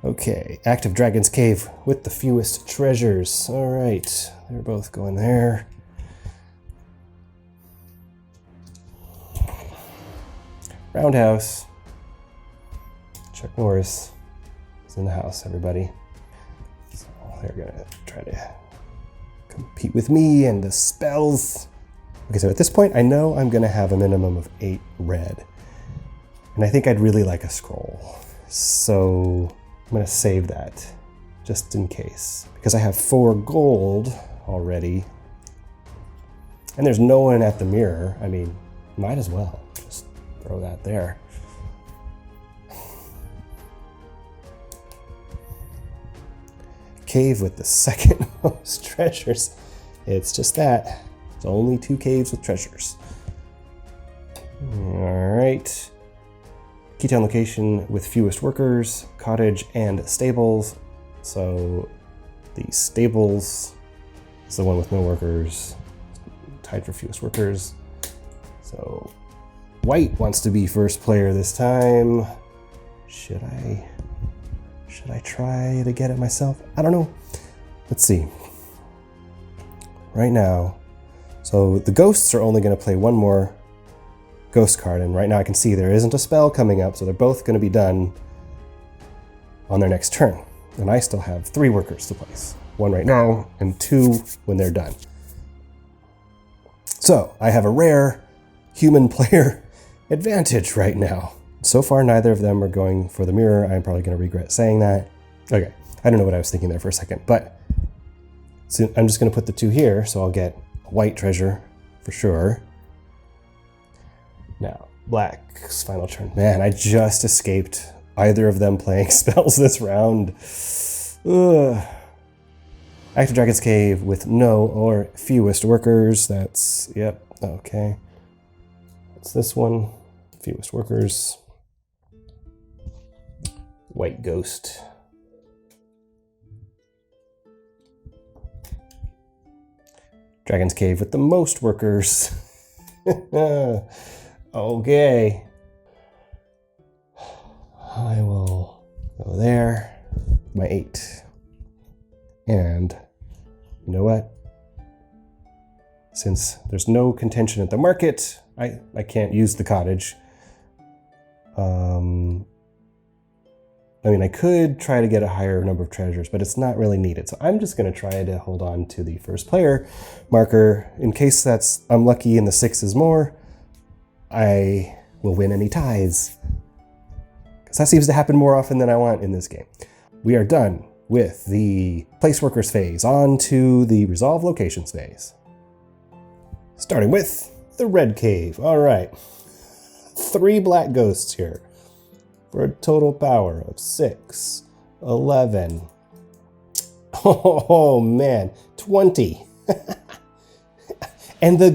Okay, active Dragon's Cave with the fewest treasures. All right, they're both going there. Roundhouse. Chuck Norris is in the house, everybody. So they're gonna try to compete with me and the spells. Okay, so at this point, I know I'm gonna have a minimum of 8 red. And I think I'd really like a scroll. So I'm gonna save that just in case. Because I have 4 gold already. And there's no one at the mirror. I mean, might as well just throw that there. Cave with the second most treasures. It's just that. It's only 2 caves with treasures. All right. Keytown location with fewest workers, cottage and stables. So the stables is the one with no workers, tied for fewest workers. So white wants to be first player this time. Should I try to get it myself? I don't know. Let's see. Right now, so the ghosts are only going to play one more ghost card, and right now I can see there isn't a spell coming up, so they're both going to be done on their next turn. And I still have 3 workers to place. 1 right now, and 2 when they're done. So I have a rare human player advantage right now. So far, neither of them are going for the mirror. I'm probably going to regret saying that. Okay, I don't know what I was thinking there for a second, but so I'm just going to put the 2 here, so I'll get a white treasure for sure. Now, black's final turn. Man, I just escaped either of them playing spells this round. Ugh. Active Dragon's Cave with no or fewest workers. That's, yep, okay. That's this one, fewest workers. White Ghost. Dragon's Cave with the most workers. Okay. I will go there. My 8. And you know what? Since there's no contention at the market, I can't use the cottage. I mean, I could try to get a higher number of treasures, but it's not really needed. So I'm just going to try to hold on to the first player marker in case I'm lucky and the 6 is more. I will win any ties. Because that seems to happen more often than I want in this game. We are done with the place workers phase. On to the resolve locations phase. Starting with the red cave. All right. 3 black ghosts here for a total power of 6, 11. Oh man, 20. And the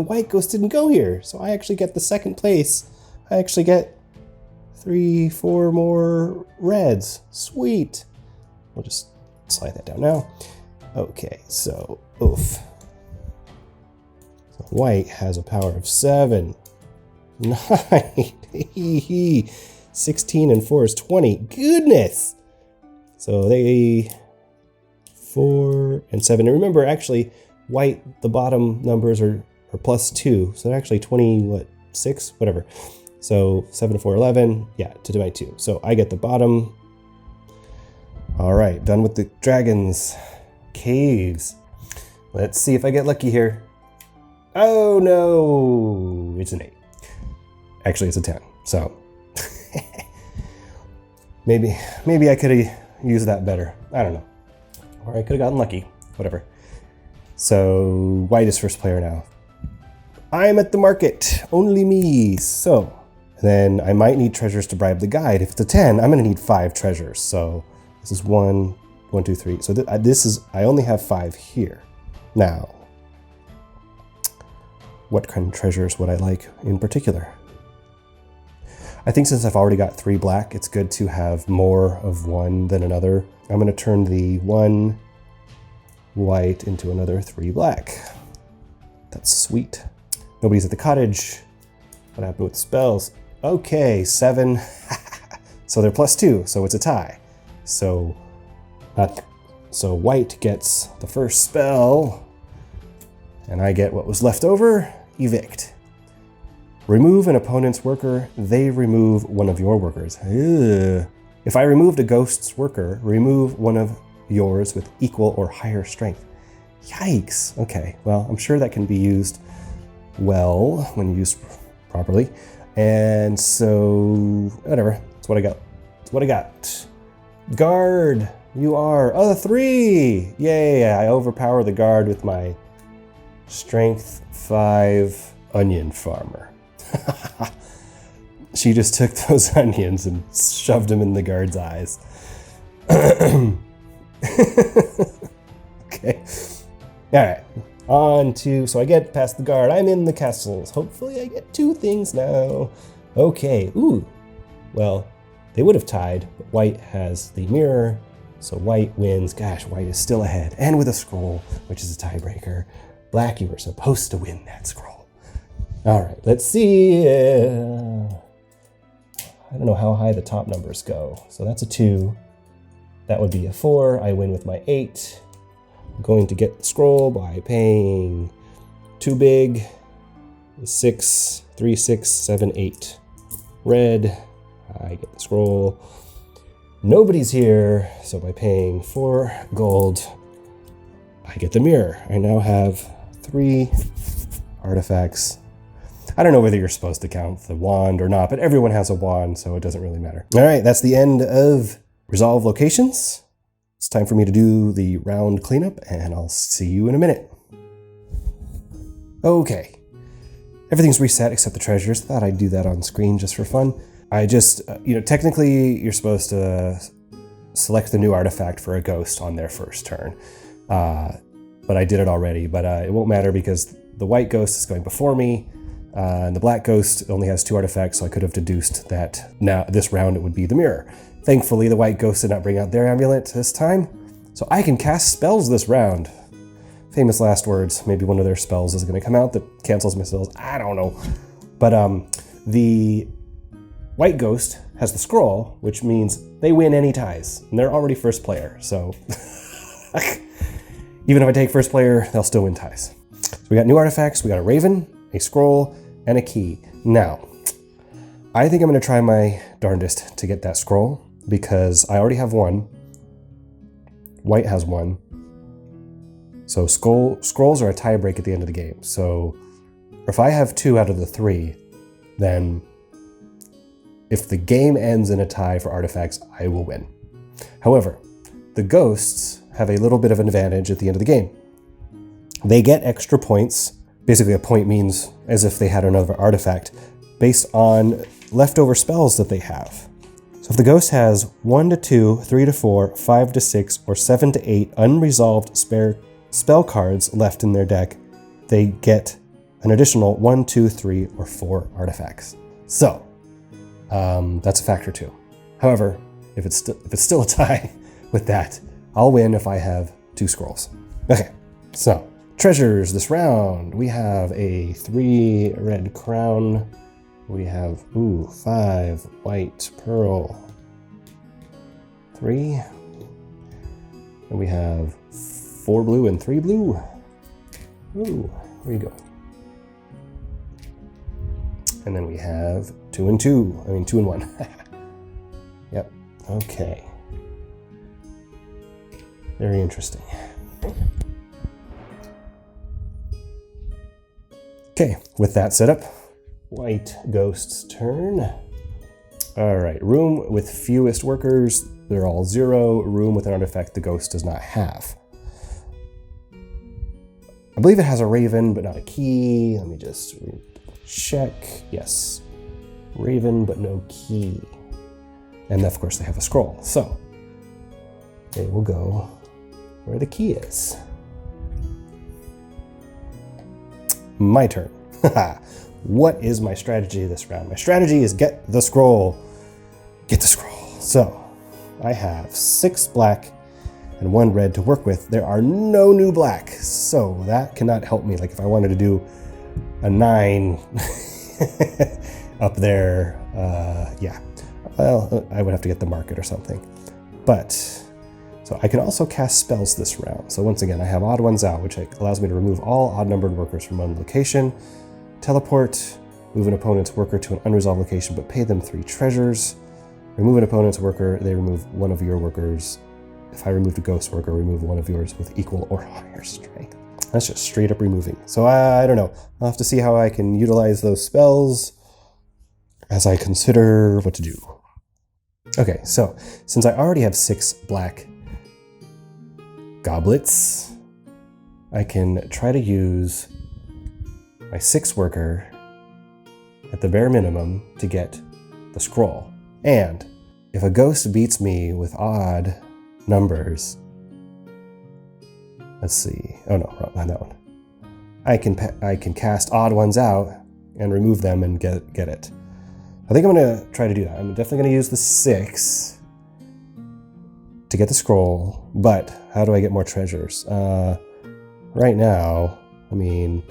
white ghost didn't go here. So I actually get the second place. I actually get 3, 4 more reds. Sweet. We'll just slide that down now. Okay, so, oof. So white has a power of 7. 9. 16 and 4 is 20. Goodness! So they 4 and 7. And remember, actually, white, the bottom numbers are +2. So they're actually 6? Whatever. So 7 to 4, 11. Yeah, to my 2. So I get the bottom. All right, done with the dragons. Caves. Let's see if I get lucky here. Oh no, it's an 8. Actually, it's a 10. So maybe I could have used that better. I don't know. Or I could have gotten lucky. Whatever. So white is first player now. I'm at the market. Only me. So then I might need treasures to bribe the guide. If it's a 10, I'm going to need 5 treasures. So this is 1, 2, 3. So I only have 5 here. Now, what kind of treasures would I like in particular? I think since I've already got 3 black, it's good to have more of one than another. I'm going to turn the 1 white into another 3 black. That's sweet. Nobody's at the cottage. What happened with spells? Okay, 7. So they're +2, so it's a tie. So white gets the first spell, and I get what was left over. Evict. Remove an opponent's worker, they remove one of your workers. Ugh. If I removed a ghost's worker, remove one of yours with equal or higher strength. Yikes. Okay, well, I'm sure that can be used well when used properly. And so, whatever. That's what I got. That's what I got. Guard, you are a 3. Yay, I overpower the guard with my strength 5 onion farmer. She just took those onions and shoved them in the guard's eyes. Okay. All right. On to, so I get past the guard. I'm in the castles. Hopefully I get 2 things now. Okay. Ooh. Well, they would have tied, but white has the mirror. So white wins. Gosh, white is still ahead. And with a scroll, which is a tiebreaker. Black, you were supposed to win that scroll. All right, let's see. I don't know how high the top numbers go. So that's a 2. That would be a 4. I win with my 8. I'm going to get the scroll by paying 2 big, 6, 3, 6, 7, 8. Red, I get the scroll. Nobody's here, so by paying 4 gold, I get the mirror. I now have 3 artifacts. I don't know whether you're supposed to count the wand or not, but everyone has a wand, so it doesn't really matter. All right, that's the end of Resolve Locations. It's time for me to do the round cleanup, and I'll see you in a minute. Okay, everything's reset except the treasures. Thought I'd do that on screen just for fun. I just, technically you're supposed to select the new artifact for a ghost on their first turn. But I did it already, but it won't matter because the white ghost is going before me, and the black ghost only has 2 artifacts, so I could have deduced that now this round it would be the mirror. Thankfully, the white ghost did not bring out their amulet this time, so I can cast spells this round. Famous last words. Maybe one of their spells is going to come out that cancels my spells. I don't know. But the white ghost has the scroll, which means they win any ties, and they're already first player, so even if I take first player, they'll still win ties. So we got new artifacts. We got a raven, a scroll, and a key. Now, I think I'm going to try my darndest to get that scroll because I already have 1. White has 1. So scrolls are a tie break at the end of the game. So if I have 2 out of the 3, then if the game ends in a tie for artifacts, I will win. However, the ghosts have a little bit of an advantage at the end of the game. They get extra points. Basically, a point means as if they had another artifact based on leftover spells that they have. So if the ghost has 1 to 2, 3 to 4, 5 to 6, or 7 to 8 unresolved spell cards left in their deck, they get an additional 1, 2, 3, or 4 artifacts. So that's a factor 2. However, if it's still a tie with that, I'll win if I have 2 scrolls. Okay, so treasures this round. We have a 3 red crown. We have 5 white pearl. 3. And we have 4 blue and 3 blue. Ooh, there you go. And then we have 2 and 2. I mean 2 and 1. Yep. Okay. Very interesting. Okay, with that setup, white ghost's turn. All right, room with fewest workers. They're all 0. Room with an artifact the ghost does not have. I believe it has a raven, but not a key. Let me just check. Yes, raven, but no key. And of course they have a scroll. So they will go where the key is. My turn. What is my strategy this round? My strategy is get the scroll. Get the scroll. So I have 6 black and 1 red to work with. There are no new black, so that cannot help me. Like if I wanted to do a 9 up there, yeah. Well, I would have to get the market or something. But, so I can also cast spells this round. So once again, I have odd ones out, which allows me to remove all odd-numbered workers from one location. Teleport, move an opponent's worker to an unresolved location, but pay them 3 treasures. Remove an opponent's worker, they remove one of your workers. If I removed a ghost worker, remove one of yours with equal or higher strength. That's just straight up removing. So I don't know. I'll have to see how I can utilize those spells as I consider what to do. Okay, so since I already have 6 black goblets, I can try to use my 6 worker at the bare minimum to get the scroll. And if a ghost beats me with odd numbers, let's see. Oh no, not that one. I can cast odd ones out and remove them and get it. I think I'm gonna try to do that. I'm definitely gonna use the 6 to get the scroll, but how do I get more treasures? Right now, I mean,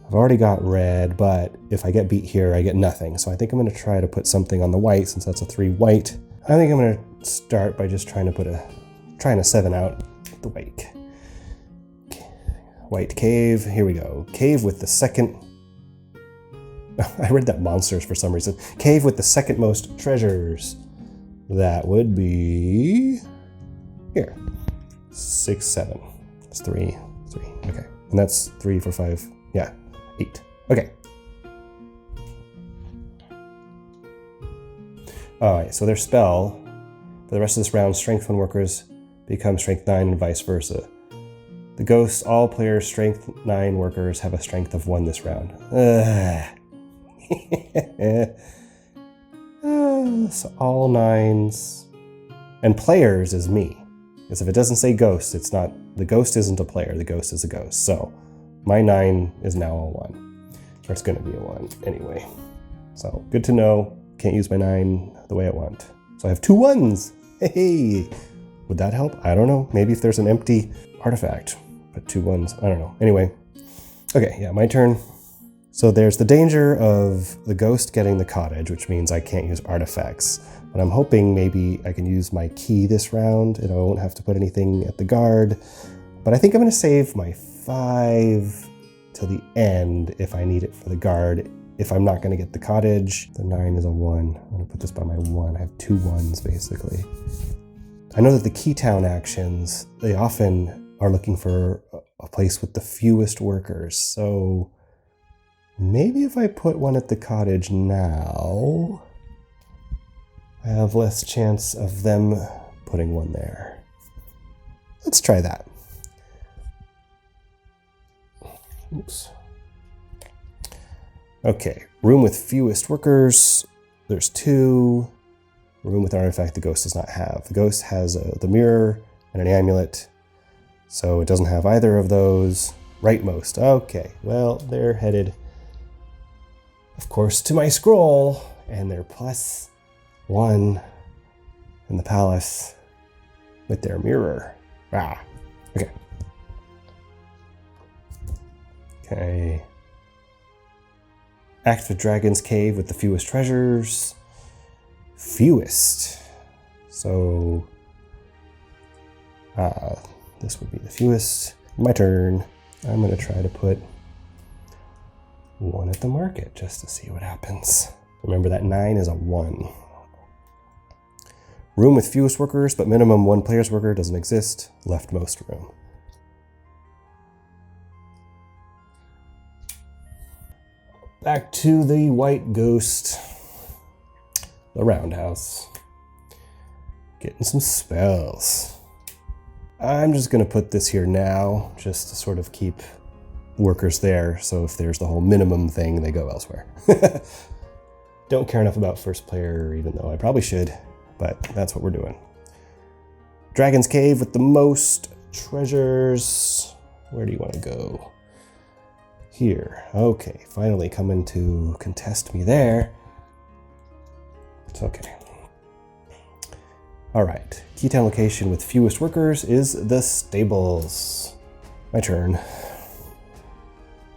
I've already got red, but if I get beat here, I get nothing. So I think I'm going to try to put something on the white since that's a 3 white. I think I'm going to start by just trying to 7 out the white. White cave, here we go. Cave with the second, I read that monsters for some reason. Cave with the second most treasures. That would be here. 6, 7. That's 3, 3. Okay. And that's 3, 4, 5. Yeah. 8. Okay. Alright, so their spell for the rest of this round, Strength 1 workers become Strength 9 and vice versa. The ghosts, all players' Strength 9 workers have a Strength of 1 this round. So all 9s. And players is me. Because if it doesn't say ghost, it's not, the ghost isn't a player, the ghost is a ghost. So my 9 is now a 1. Or it's going to be a 1 anyway. So good to know. Can't use my 9 the way I want. So I have 2 1s. Hey! Would that help? I don't know. Maybe if there's an empty artifact. But 2 1s. I don't know. Anyway. Okay, yeah, my turn. So there's the danger of the ghost getting the cottage, which means I can't use artifacts. But I'm hoping maybe I can use my key this round and I won't have to put anything at the guard. But I think I'm going to save my 5 till the end if I need it for the guard. If I'm not going to get the cottage, the 9 is a 1. I'm going to put this by my 1. I have 2 1s basically. I know that the Keytown actions, they often are looking for a place with the fewest workers. So maybe if I put 1 at the cottage now, I have less chance of them putting 1 there. Let's try that. Oops. Okay, room with fewest workers. There's 2. Room with artifact the ghost does not have. The ghost has the mirror and an amulet, so it doesn't have either of those. Rightmost. Okay, well, they're headed, of course, to my scroll, and they're +1 in the palace with their mirror. Ah, okay. Okay. Active Dragon's Cave with the fewest treasures. Fewest. So, this would be the fewest. My turn. I'm going to try to put 1 at the market just to see what happens. Remember that 9 is a 1. Room with fewest workers, but minimum 1 player's worker doesn't exist. Leftmost room. Back to the white ghost. The roundhouse. Getting some spells. I'm just going to put this here now, just to sort of keep workers there, so if there's the whole minimum thing, they go elsewhere. Don't care enough about first player, even though I probably should, but that's what we're doing. Dragon's Cave with the most treasures. Where do you want to go? Here. Okay, finally coming to contest me there. It's okay. All right, Keytown location with fewest workers is the stables. My turn.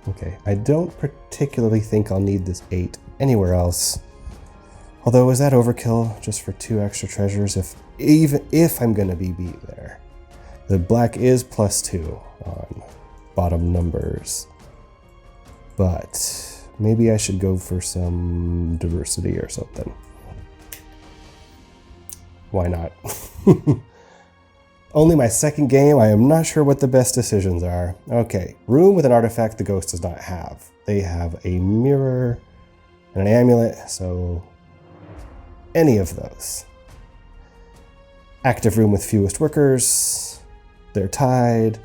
Okay, I don't particularly think I'll need this 8 anywhere else. Although, is that overkill just for 2 extra treasures even if I'm gonna be beat there? The black is +2 on bottom numbers. But maybe I should go for some diversity or something. Why not? Only my second game. I am not sure what the best decisions are. Okay, room with an artifact the ghost does not have. They have a mirror and an amulet, so any of those. Active room with fewest workers. They're tied.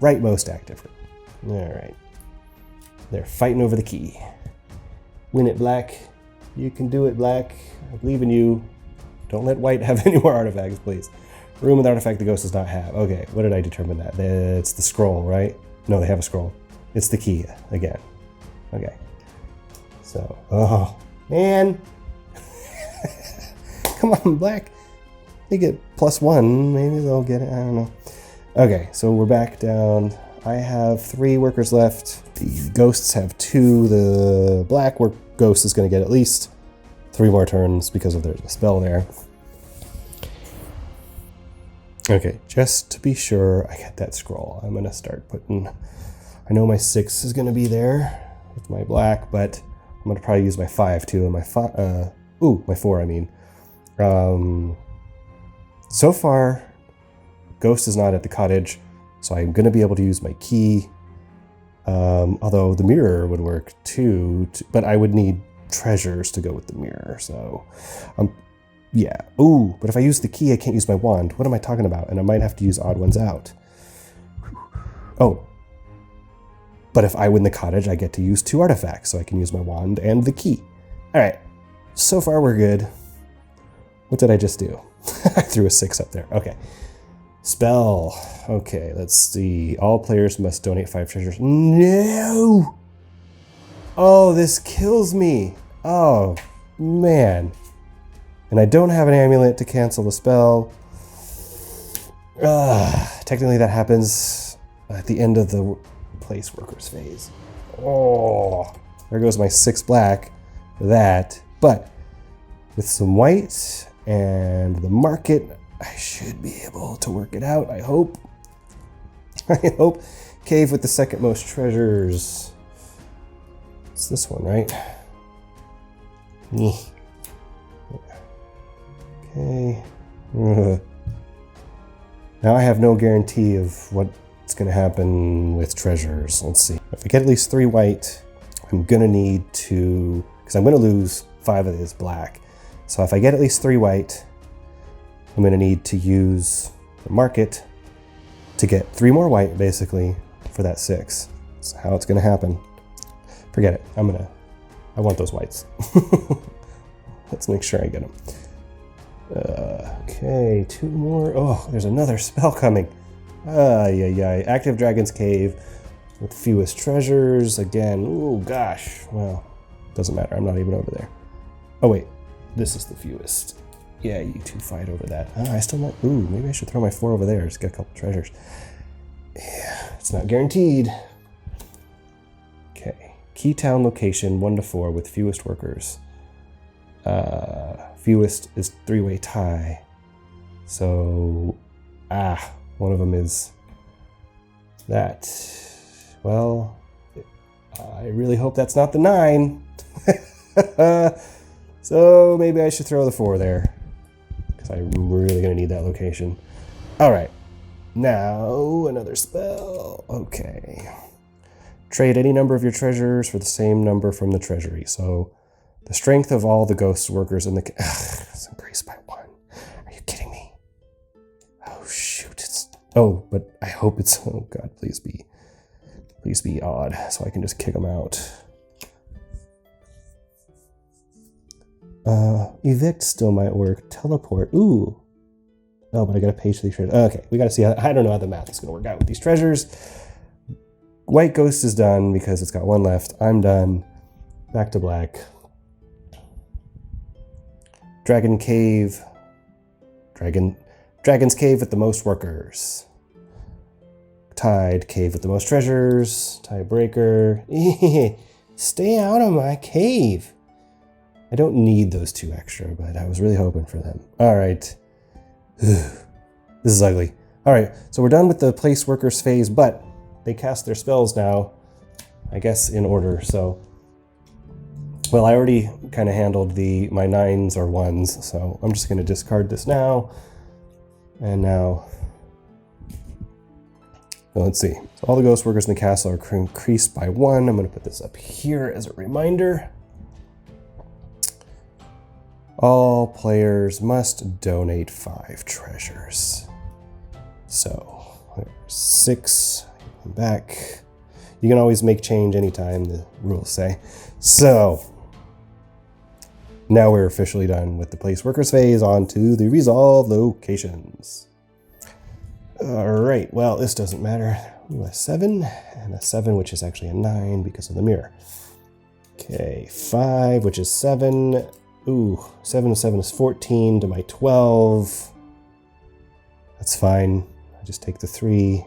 Rightmost active room. All right. They're fighting over the key. Win it, black. You can do it, black. I believe in you. Don't let white have any more artifacts, please. Room with artifact the ghost does not have. Okay, what did I determine that? It's the scroll, right? No, they have a scroll. It's the key again. Okay. So, oh, man. Come on, black. They get +1. Maybe they'll get it. I don't know. Okay, so we're back down. I have 3 workers left. The ghosts have 2. The black ghost is going to get at least 3 more turns because of there's a spell there. Okay, just to be sure I get that scroll, I'm going to start putting... I know my 6 is going to be there with my black, but I'm going to probably use my 5 too, and my 4, I mean. So far, Ghost is not at the cottage, so I'm going to be able to use my key. Although the mirror would work too, but I would need treasures to go with the mirror, so... yeah. Ooh, but if I use the key, I can't use my wand. What am I talking about? And I might have to use odd ones out. Oh. But if I win the cottage, I get to use 2 artifacts, so I can use my wand and the key. All right. So far, we're good. What did I just do? I threw a 6 up there. Okay. Spell. Okay, let's see. All players must donate 5 treasures. No! Oh, this kills me. Oh, man. And I don't have an amulet to cancel the spell. Technically that happens at the end of the place workers phase. Oh, there goes my 6 black for that. But with some white and the market, I should be able to work it out, I hope. I hope. Cave with the second most treasures. It's this one, right? Okay. Now I have no guarantee of what's going to happen with treasures. Let's see. If I get at least 3 white, I'm going to need to... because I'm going to lose 5 of this black. So if I get at least 3 white, I'm going to need to use the market to get 3 more white, basically, for that 6. That's how it's going to happen. Forget it. I want those whites. Let's make sure I get them. Okay, 2 more. Oh, there's another spell coming. Yeah. Active Dragon's Cave with fewest treasures. Again, oh gosh. Well, doesn't matter. I'm not even over there. Oh wait, this is the fewest. Yeah, you 2 fight over that. I still might. Ooh, maybe I should throw my 4 over there. Just get a couple treasures. Yeah, it's not guaranteed. Okay, key town location 1 to 4 with fewest workers. Fewest is 3-way tie. So, one of them is that. Well, I really hope that's not the 9. So maybe I should throw the 4 there, because I'm really going to need that location. All right, now another spell. Okay. Trade any number of your treasures for the same number from the treasury. So the strength of all the ghost workers in the... it's increased by 1. Are you kidding me? Oh, shoot. Oh, but I hope it's... Oh, God, please be odd, so I can just kick them out. Evict still might work. Teleport. Ooh. Oh, but I gotta pay for these treasures. Okay, we gotta see how... I don't know how the math is gonna work out with these treasures. White Ghost is done because it's got 1 left. I'm done. Back to black. Dragon Cave. Dragon's Cave with the most workers. Tide Cave with the most treasures. Tiebreaker. Stay out of my cave. I don't need those 2 extra, but I was really hoping for them. All right. This is ugly. All right, so we're done with the place workers phase, but they cast their spells now, I guess in order, so... Well, I already kind of handled my 9s or 1s, so I'm just going to discard this now. And now... Well, let's see. So all the ghost workers in the castle are increased by 1. I'm going to put this up here as a reminder. All players must donate 5 treasures. So, 6, back. You can always make change anytime, the rules say. So, now we're officially done with the place workers phase, on to the resolve locations. Alright, well, this doesn't matter. Ooh, a 7, and a 7, which is actually a 9 because of the mirror. Okay, 5, which is 7. Ooh, 7 to 7 is 14 to my 12. That's fine. I just take the 3.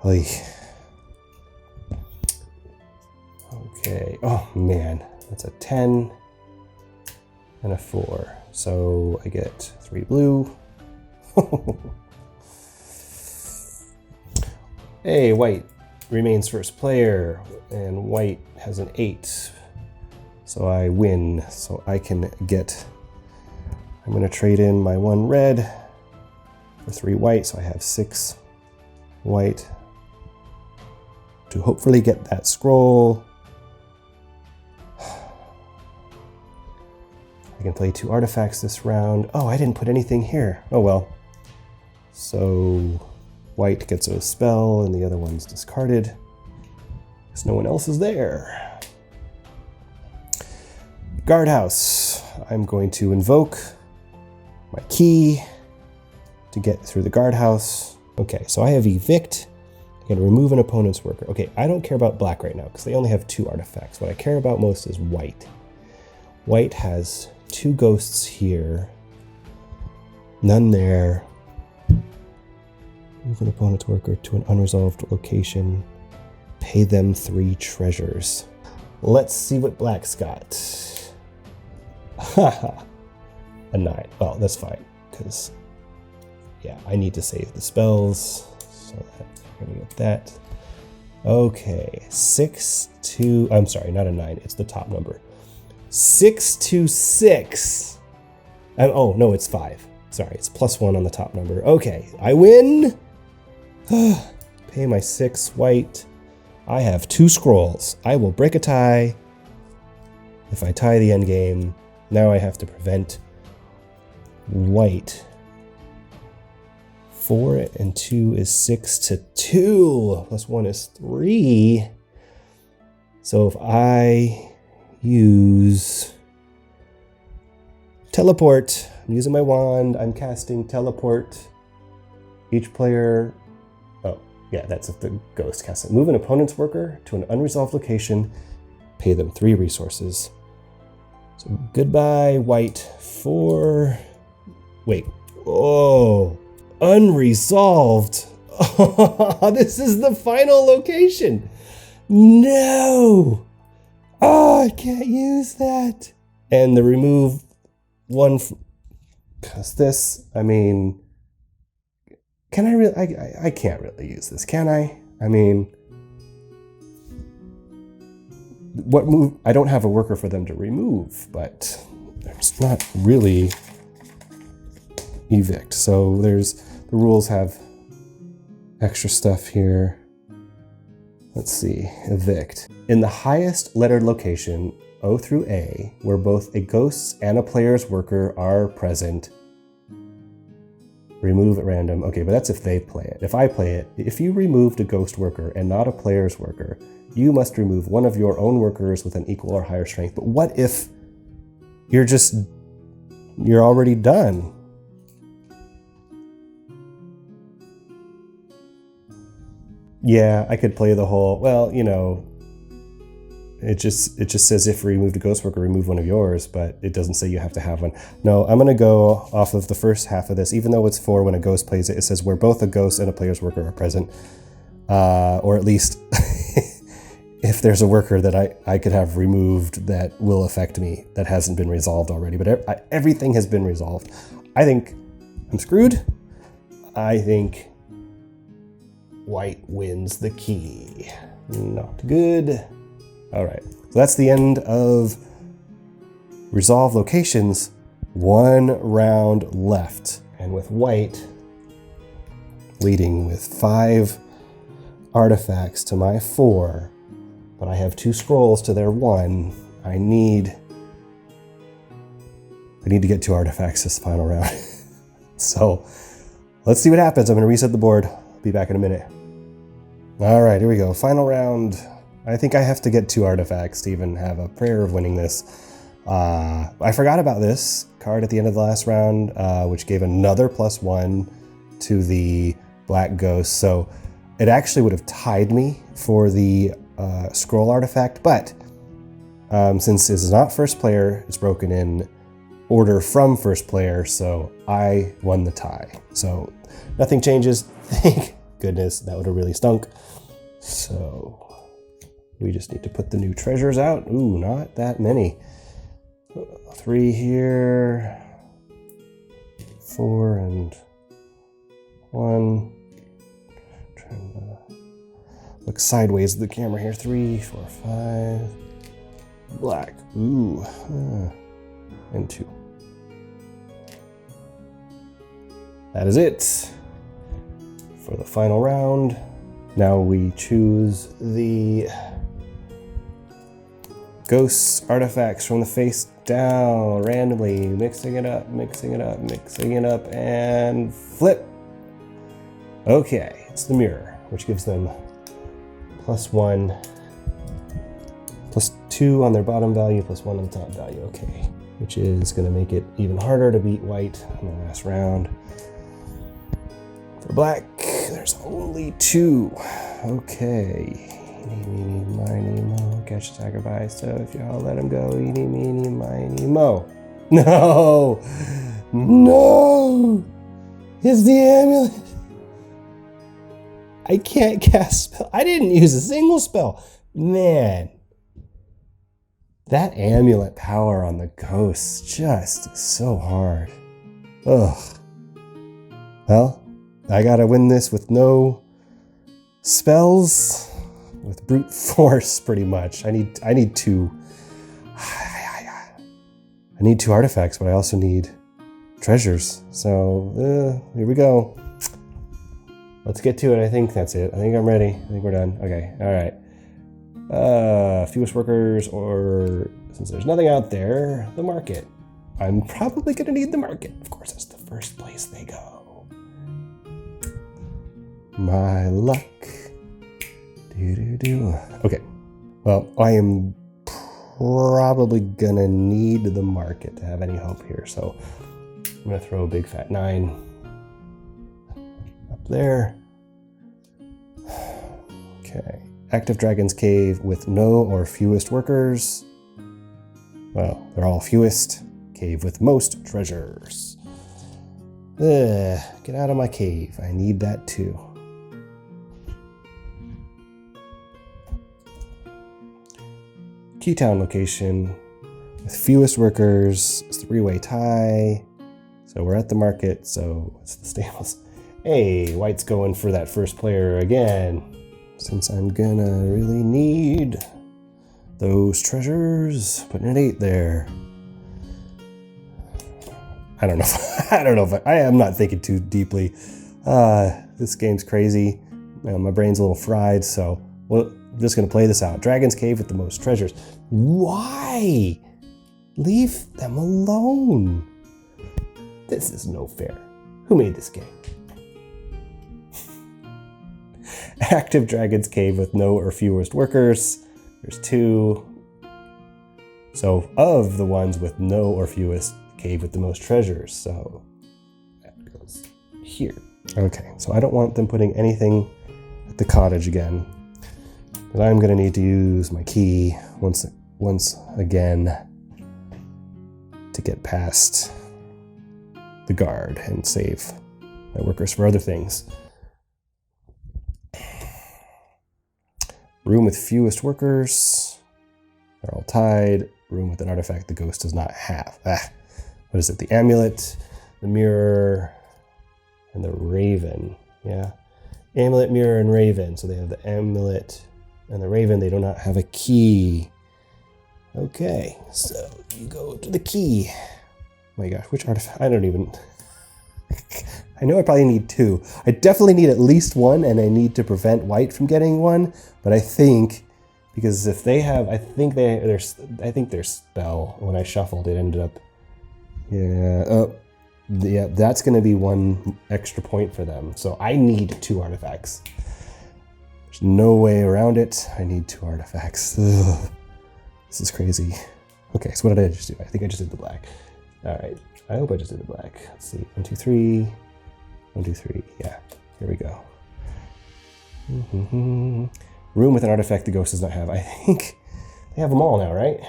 Oy. Okay, oh man, that's a 10 and a 4. So I get 3 blue. Hey, white remains first player, and white has an 8. So I win, so I can get, I'm gonna trade in my 1 red for 3 white, so I have 6 white to hopefully get that scroll. I can play 2 artifacts this round. Oh, I didn't put anything here. Oh well. So white gets a spell and the other one's discarded because no one else is there. Guardhouse. I'm going to invoke my key to get through the guardhouse. Okay, so I have evict. I gotta remove an opponent's worker. Okay, I don't care about black right now because they only have 2 artifacts. What I care about most is white. White has 2 ghosts here. None there. Move an opponent's worker to an unresolved location. Pay them 3 treasures. Let's see what black's got. Haha. A 9. Well, that's fine, because, yeah, I need to save the spells. So I'm gonna get that. Okay, 6, 2, I'm sorry, not a 9, it's the top number. 6 to 6. Oh, no, it's 5. Sorry, it's +1 on the top number. Okay, I win. Pay my 6 white. I have 2 scrolls. I will break a tie. If I tie the end game, now I have to prevent white. 4 and 2 is 6 to 2. +1 is 3. So if I use teleport, I'm using my wand, I'm casting teleport. Each player, oh yeah, that's if the ghost casts it. Move an opponent's worker to an unresolved location, pay them 3 resources. So goodbye, white, for, wait, oh, unresolved. Oh, this is the final location. No. Oh, I can't use that. And the remove 1, because this, I mean, can I really, I can't really use this, can I? I mean, what move, I don't have a worker for them to remove, but it's not really evict. So there's, the rules have extra stuff here. Let's see, evict. In the highest lettered location, O through A, where both a ghost's and a player's worker are present, remove at random. Okay, but that's if they play it. If I play it, if you removed a ghost worker and not a player's worker, you must remove one of your own workers with an equal or higher strength. But what if you're already done? Yeah, I could play the whole, well, you know, it just says if you removed a ghost worker, remove one of yours, but it doesn't say you have to have one. No, I'm gonna go off of the first half of this. Even though it's 4 when a ghost plays it, it says where both a ghost and a player's worker are present. Or at least if there's a worker that I could have removed that will affect me that hasn't been resolved already, but everything has been resolved. I think I'm screwed. I think white wins the key. Not good. All right, so that's the end of resolve locations. 1 round left. And with white leading with 5 artifacts to my 4, but I have 2 scrolls to their 1. I need to get 2 artifacts this final round. So let's see what happens. I'm gonna reset the board. I'll be back in a minute. All right, here we go. Final round. I think I have to get 2 artifacts to even have a prayer of winning this. I forgot about this card at the end of the last round, which gave another +1 to the black ghost. So it actually would have tied me for the scroll artifact, but since this is not first player, it's broken in order from first player, so I won the tie. So nothing changes. goodness, that would have really stunk. So we just need to put the new treasures out. Ooh, not that many. 3 here, 4 and 1. Trying to look sideways at the camera here. 3, 4, 5. Black. Ooh. And 2. That is it for the final round. Now we choose the ghosts artifacts from the face down randomly, mixing it up, and flip. Okay, it's the mirror, which gives them +1, +2 on their bottom value, +1 on the top value. Okay, which is going to make it even harder to beat white in the last round. For black, there's only 2. Okay. Eeny, meeny, miny, mo. Catch, sacrifice. So if y'all let him go, eeny, meeny, miny, mo. No! No! It's the amulet! I can't cast spell. I didn't use a single spell. Man. That amulet power on the ghosts just so hard. Ugh. Well, I gotta win this with no spells, with brute force, pretty much. I need 2. I need 2 artifacts, but I also need treasures. So here we go. Let's get to it. I think that's it. I think I'm ready. I think we're done. Okay. All right. Fewest workers, or since there's nothing out there, the market. I'm probably gonna need the market. Of course, that's the first place they go. My luck. Okay. Well, I am probably gonna need the market to have any hope here. So I'm gonna throw a big fat 9 up there. Okay. Active Dragon's Cave with no or fewest workers. Well, they're all fewest. Cave with most treasures. Get out of my cave. I need that too. Keytown location with fewest workers. It's a 3-way tie. So we're at the market, so it's the stables. Hey, white's going for that first player again. Since I'm gonna really need those treasures, putting an 8 there. I don't know. I am not thinking too deeply. This game's crazy. My brain's a little fried, so I'm just gonna play this out. Dragon's Cave with the most treasures. Why? Leave them alone. This is no fair. Who made this game? Active Dragon's Cave with no or fewest workers. There's 2. So of the ones with no or fewest, cave with the most treasures. So that goes here. Okay, so I don't want them putting anything at the cottage again. But I'm gonna need to use my key once again to get past the guard and save my workers for other things. Room with fewest workers. They're all tied. Room with an artifact the ghost does not have. What is it? The amulet, the mirror, and the raven. Yeah. Amulet, mirror, and raven. So they have the amulet and the raven. They do not have a key. Okay. So you go to the key. Oh my gosh, which artifact? I don't even... I know I probably need 2. I definitely need at least 1, and I need to prevent white from getting 1. But I think, because if they have, I think their spell, when I shuffled, it ended up, yeah, that's going to be 1 extra point for them. So I need 2 artifacts. There's no way around it. I need 2 artifacts. Ugh. This is crazy. Okay, so what did I just do? I think I just did the black. All right, I hope I just did the black. Let's see, 1, 2, 3. 1, 2, 3. Yeah, here we go. Room with an artifact the ghost does not have. I think they have them all now, right?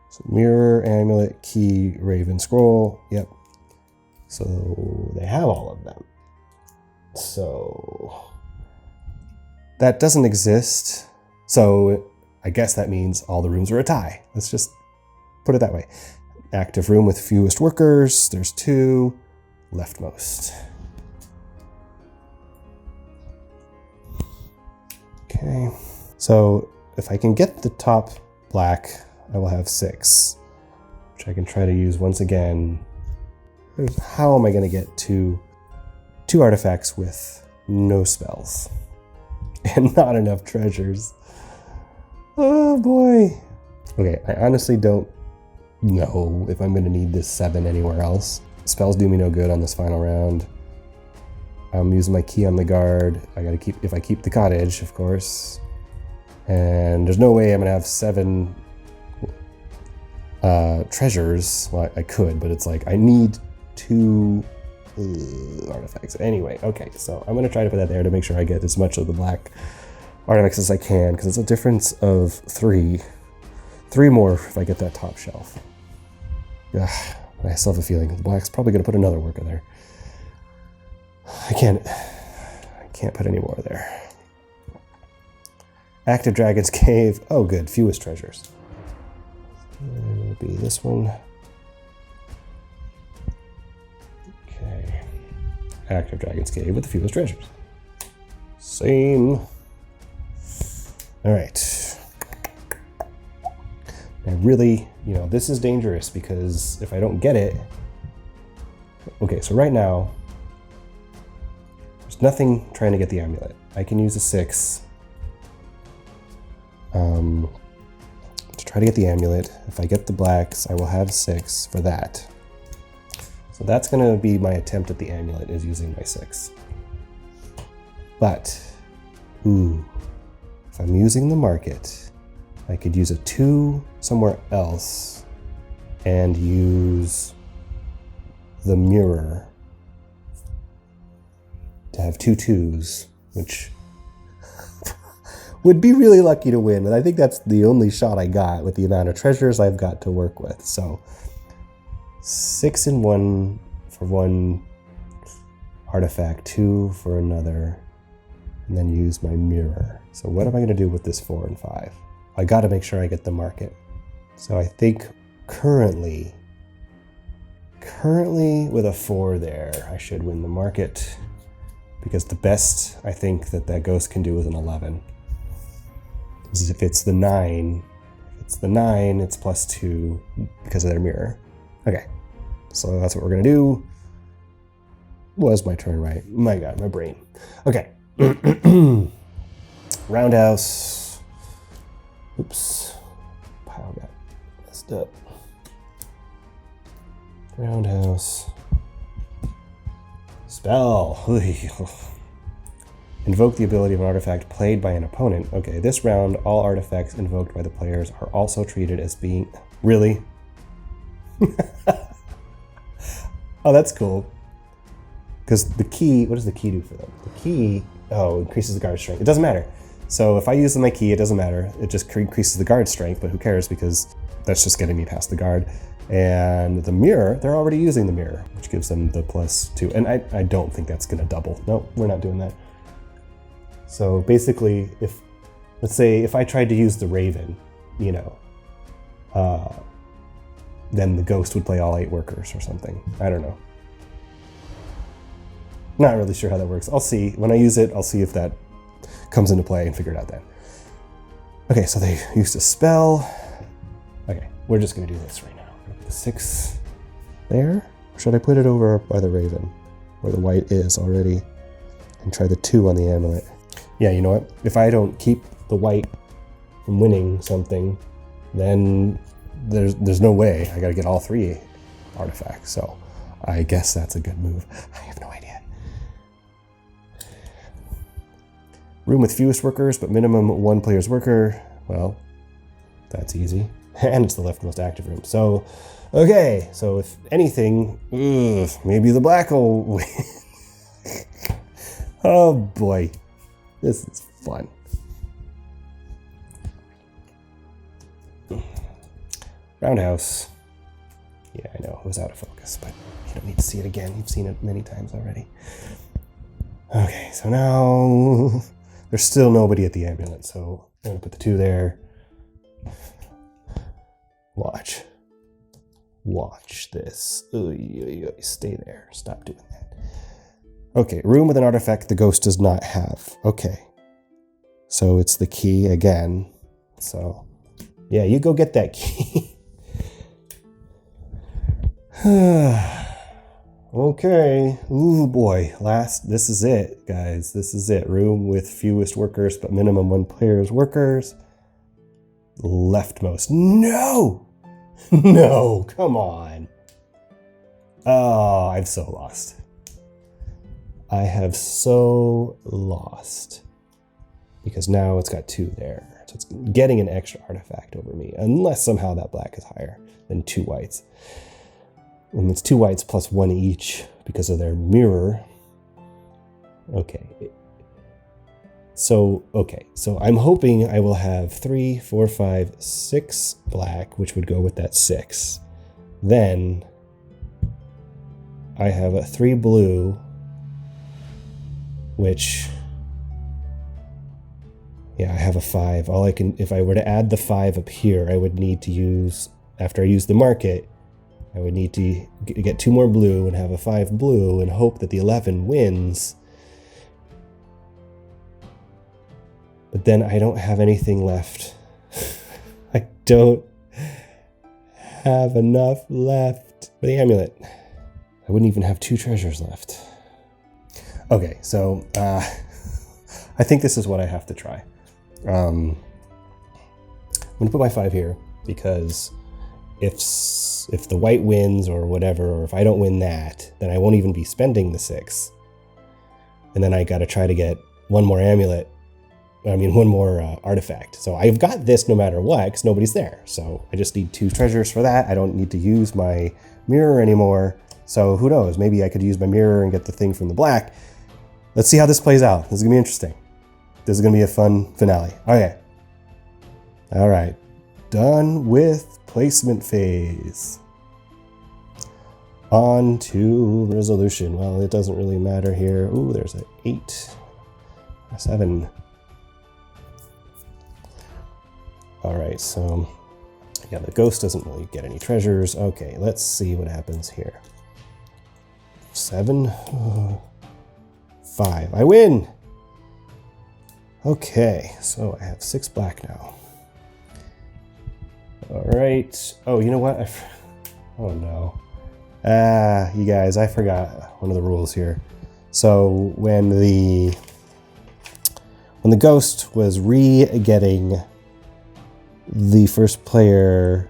So mirror, amulet, key, raven, scroll. Yep. So they have all of them. so that doesn't exist. So I guess that means all the rooms are a tie. Let's just put it that way. Active room with fewest workers. There's 2. Leftmost. Okay. So if I can get the top black, I will have 6, which I can try to use once again. How am I going to get to 2 artifacts with no spells and not enough treasures? Oh boy. Okay, I honestly don't know if I'm going to need this 7 anywhere else. Spells do me no good on this final round. I'm using my key on the guard. I gotta keep, if I keep the cottage, of course. And there's no way I'm gonna have 7 treasures. Well, I could, but it's like I need 2 artifacts. Anyway, okay, so I'm gonna try to put that there to make sure I get as much of the black artifacts as I can, because it's a difference of 3. 3 more if I get that top shelf. Ugh, I still have a feeling the black's probably gonna put another worker there. I can't put any more there. Active Dragon's Cave. Oh, good. Fewest treasures. It'll be this one. Okay. Active Dragon's Cave with the fewest treasures. Same. All right. I really, this is dangerous because if I don't get it. Okay, so right now, there's nothing trying to get the amulet. I can use a 6 to try to get the amulet. If I get the blacks, I will have 6 for that. So that's going to be my attempt at the amulet, is using my 6. But, if I'm using the market, I could use a 2 somewhere else and use the mirror to have 2 2s, which would be really lucky to win. And I think that's the only shot I got with the amount of treasures I've got to work with. So 6 in 1 for 1 artifact, 2 for another, and then use my mirror. So what am I going to do with this 4 and 5? I got to make sure I get the market. So I think currently with a 4 there, I should win the market, because the best I think that ghost can do is an 11. Because if it's the 9, it's +2 because of their mirror. Okay, so that's what we're gonna do. Was my turn right? My God, my brain. Okay. Roundhouse. Oops. Pile got messed up. Roundhouse. Spell. Invoke the ability of an artifact played by an opponent. Okay, this round, all artifacts invoked by the players are also treated as being... Really? Oh, that's cool. Because the key... What does the key do for them? The key... Oh, increases the guard strength. It doesn't matter. So if I use my key, it doesn't matter. It just increases the guard strength, but who cares, because that's just getting me past the guard. And the mirror, they're already using the mirror, which gives them the +2. And I don't think that's going to double. No, we're not doing that. So basically, let's say if I tried to use the Raven, then the ghost would play all 8 workers or something. I don't know. Not really sure how that works. I'll see. When I use it, I'll see if that comes into play and figure it out then. Okay, so they used a spell. Okay, we're just going to do this right now. The 6 there? Or should I put it over by the Raven, where the white is already, and try the 2 on the amulet? Yeah, you know what? If I don't keep the white from winning something, then there's no way. I got to get all 3 artifacts. So I guess that's a good move. I have no idea. Room with fewest workers, but minimum 1 player's worker. Well, that's easy. And it's the leftmost active room. So, okay. So if anything, maybe the black will win. Oh boy. This is fun. Roundhouse. Yeah, I know, it was out of focus, but you don't need to see it again. You've seen it many times already. Okay, so now there's still nobody at the amulet, so I'm gonna put the 2 there. Watch. Watch this. Stay there. Stop doing that. Okay, room with an artifact the ghost does not have. Okay. So it's the key again. So, yeah, you go get that key. Okay. Ooh, boy. This is it, guys. This is it. Room with fewest workers, but minimum 1 player's workers. Leftmost. No! No, come on. Oh, I'm so lost. I have so lost. Because now it's got 2 there. So it's getting an extra artifact over me. Unless somehow that black is higher than 2 whites. And it's 2 whites plus 1 each because of their mirror. Okay. So I'm hoping I will have 3, 4, 5, 6 black, which would go with that 6. Then I have a 3 blue, which, yeah, I have a 5. If I were to add the 5 up here, I would need to use, after I use the market, I would need to get 2 more blue and have a 5 blue and hope that the 11 wins. But then I don't have anything left. I don't have enough left for the amulet. I wouldn't even have 2 treasures left. Okay, so I think this is what I have to try. I'm gonna put my 5 here because if the white wins or whatever, or if I don't win that, then I won't even be spending the 6. And then I gotta try to get 1 more amulet. I mean, 1 more artifact. So I've got this no matter what, because nobody's there. So I just need 2 treasures for that. I don't need to use my mirror anymore. So who knows? Maybe I could use my mirror and get the thing from the black. Let's see how this plays out. This is gonna be interesting. This is gonna be a fun finale. Okay. All right. Done with placement phase. On to resolution. Well, it doesn't really matter here. Ooh, there's an 8, a 7. All right, so yeah, the ghost doesn't really get any treasures. Okay, let's see what happens here. 7, 5, I win. Okay, so I have 6 black now. All right. Oh, you know what? Oh no. You guys, I forgot one of the rules here. So when the ghost was getting the first player,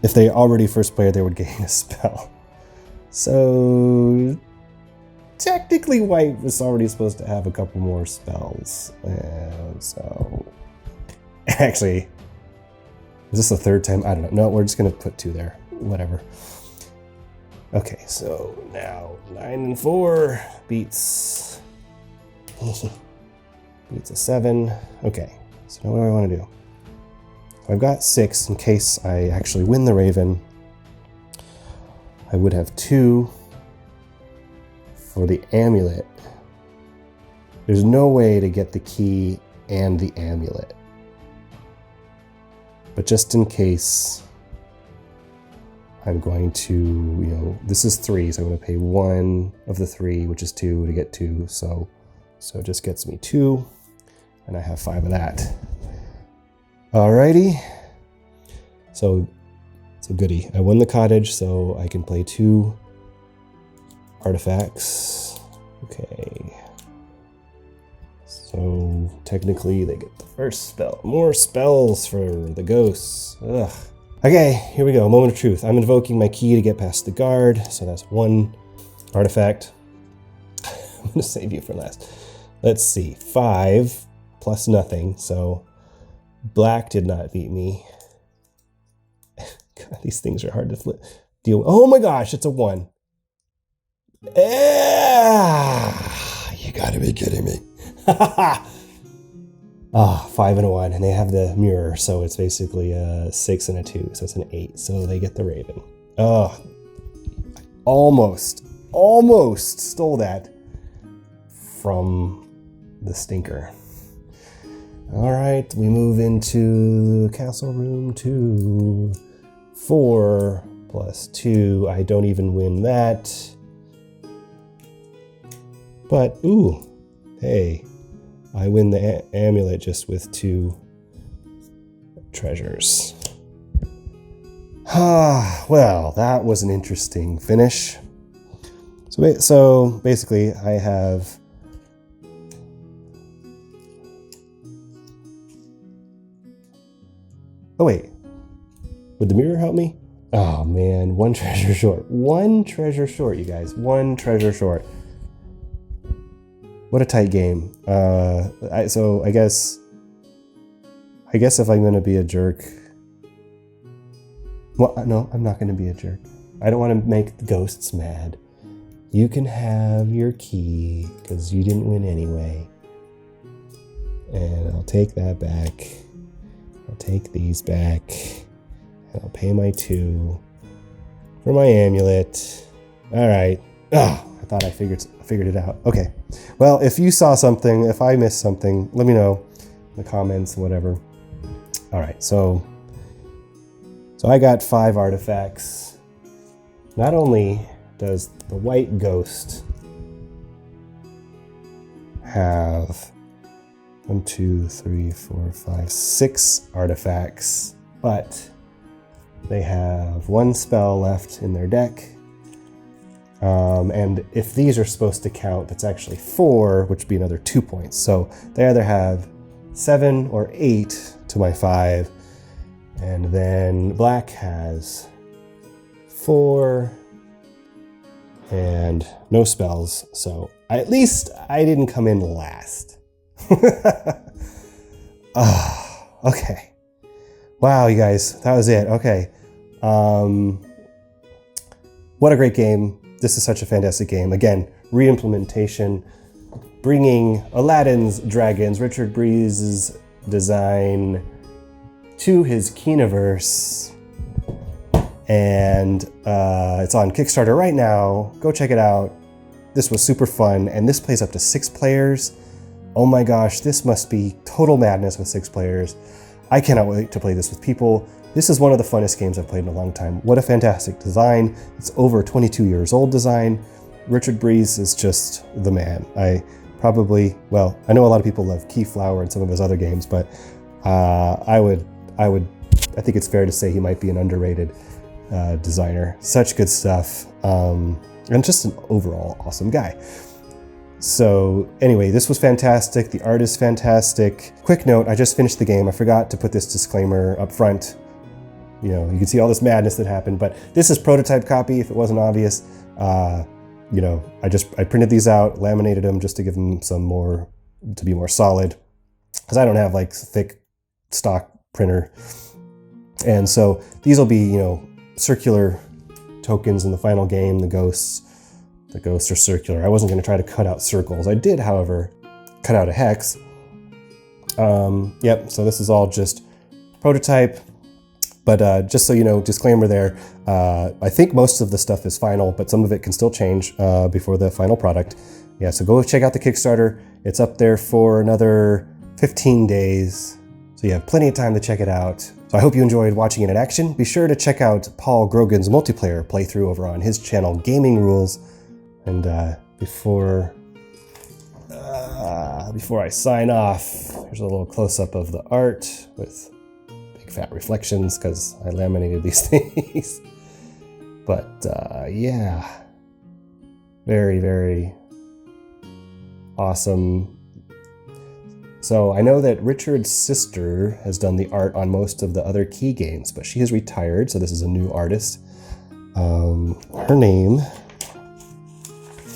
if they already first player, they would gain a spell. So technically white was already supposed to have a couple more spells. And so actually, is this the 3rd time? I don't know. No, we're just gonna put 2 there. Whatever. Okay, so now 9 and 4 beats beats a 7. Okay, so now what do I want to do? I've got 6 in case I actually win the Raven. I would have 2 for the amulet. There's no way to get the key and the amulet. But just in case, I'm going to, this is 3, so I'm going to pay 1 of the 3, which is 2 to get 2. So it just gets me 2, and I have 5 of that. Alrighty, so goody. I won the cottage, so I can play 2 artifacts. Okay, so technically they get the first spell. More spells for the ghosts. Ugh. Okay, here we go. Moment of truth. I'm invoking my key to get past the guard, so that's 1 artifact. I'm gonna save you for last. Let's see, 5 plus nothing, so black did not beat me. God, these things are hard to deal with. Oh my gosh, it's a 1. You gotta be kidding me. 5 and a 1, and they have the mirror, so it's basically a 6 and a 2, so it's an 8. So they get the Raven. Almost stole that. from the stinker. All right, we move into Castle Room 2. 4 plus 2. I don't even win that. But, ooh, hey, I win the amulet just with 2 treasures. Ah, well, that was an interesting finish. So basically, I have oh wait, would the mirror help me? Oh man, 1 treasure short. 1 treasure short, you guys. 1 treasure short. What a tight game. So I guess if I'm gonna be a jerk, well, no, I'm not gonna be a jerk. I don't want to make the ghosts mad. You can have your key because you didn't win anyway, and I'll take that back. I'll take these back, and I'll pay my 2 for my amulet. All right. Oh, I thought I figured it out. Okay. Well, if you saw something, if I missed something, let me know in the comments, whatever. All right. So I got 5 artifacts. Not only does the white ghost have 1, 2, 3, 4, 5, 6 artifacts, but they have 1 spell left in their deck. And if these are supposed to count, that's actually 4, which would be another 2 points. So they either have 7 or 8 to my 5. And then black has 4 and no spells. So at least I didn't come in last. Okay. Wow, you guys, that was it. Okay. What a great game. This is such a fantastic game. Again, re-implementation, bringing Aladdin's dragons, Richard Breese's design to his Keyniverse. And it's on Kickstarter right now. Go check it out. This was super fun, and this plays up to 6 players. Oh my gosh, this must be total madness with 6 players. I cannot wait to play this with people. This is one of the funnest games I've played in a long time. What a fantastic design. It's over 22 years old design. Richard Breese is just the man. I know a lot of people love Keyflower and some of his other games, but I think it's fair to say he might be an underrated designer. Such good stuff, and just an overall awesome guy. So anyway, this was fantastic. The art is fantastic. Quick note, I just finished the game. I forgot to put this disclaimer up front. You know, you can see all this madness that happened, but this is prototype copy, if it wasn't obvious. You know, I printed these out, laminated them just to give them to be more solid, because I don't have like thick stock printer. And so these will be, you know, circular tokens in the final game. The ghosts are circular. I wasn't going to try to cut out circles. I did, however, cut out a hex. Yep, so this is all just prototype. But just so you know, disclaimer there, I think most of the stuff is final, but some of it can still change before the final product. Yeah, so go check out the Kickstarter. It's up there for another 15 days. So you have plenty of time to check it out. So I hope you enjoyed watching it in action. Be sure to check out Paul Grogan's multiplayer playthrough over on his channel, Gaming Rules. And before I sign off, here's a little close-up of the art with big fat reflections because I laminated these things. But yeah, very, very awesome. So I know that Richard's sister has done the art on most of the other Key games, but she has retired, so this is a new artist. Her name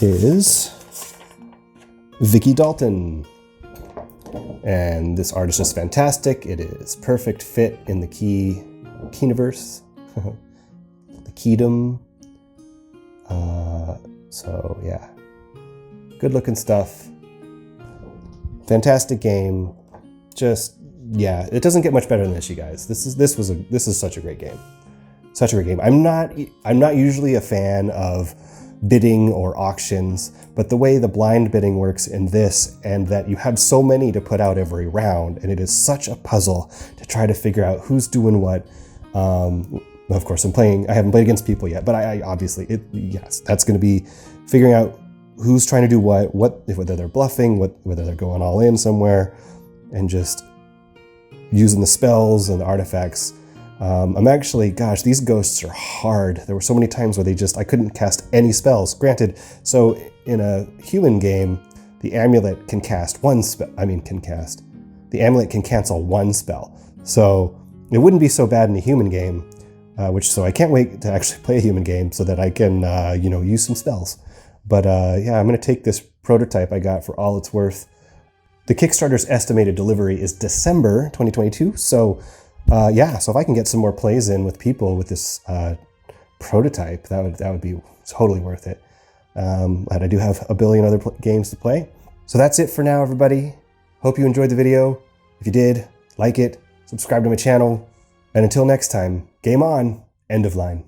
is Vicky Dalton. And this art is just fantastic. It is perfect fit in the Keyniverse, the Keydom. So yeah, good looking stuff. Fantastic game. Just, yeah, it doesn't get much better than this, you guys. This is such a great game. Such a great game. I'm not usually a fan of bidding or auctions, but the way the blind bidding works in this, and that you have so many to put out every round, and it is such a puzzle to try to figure out who's doing what. Of course, I haven't played against people yet, but I obviously, yes, that's going to be figuring out who's trying to do what, whether they're bluffing, whether they're going all in somewhere, and just using the spells and the artifacts. I'm actually, gosh, these ghosts are hard. There were so many times where I couldn't cast any spells. Granted, so in a human game, the amulet can cast one spell. The amulet can cancel one spell. So it wouldn't be so bad in a human game, so I can't wait to actually play a human game so that I can, use some spells. But yeah, I'm going to take this prototype I got for all it's worth. The Kickstarter's estimated delivery is December 2022. So so if I can get some more plays in with people with this prototype, that would be totally worth it. And I do have a billion other games to play. So that's it for now, everybody. Hope you enjoyed the video. If you did, like it, subscribe to my channel. And until next time, game on, end of line.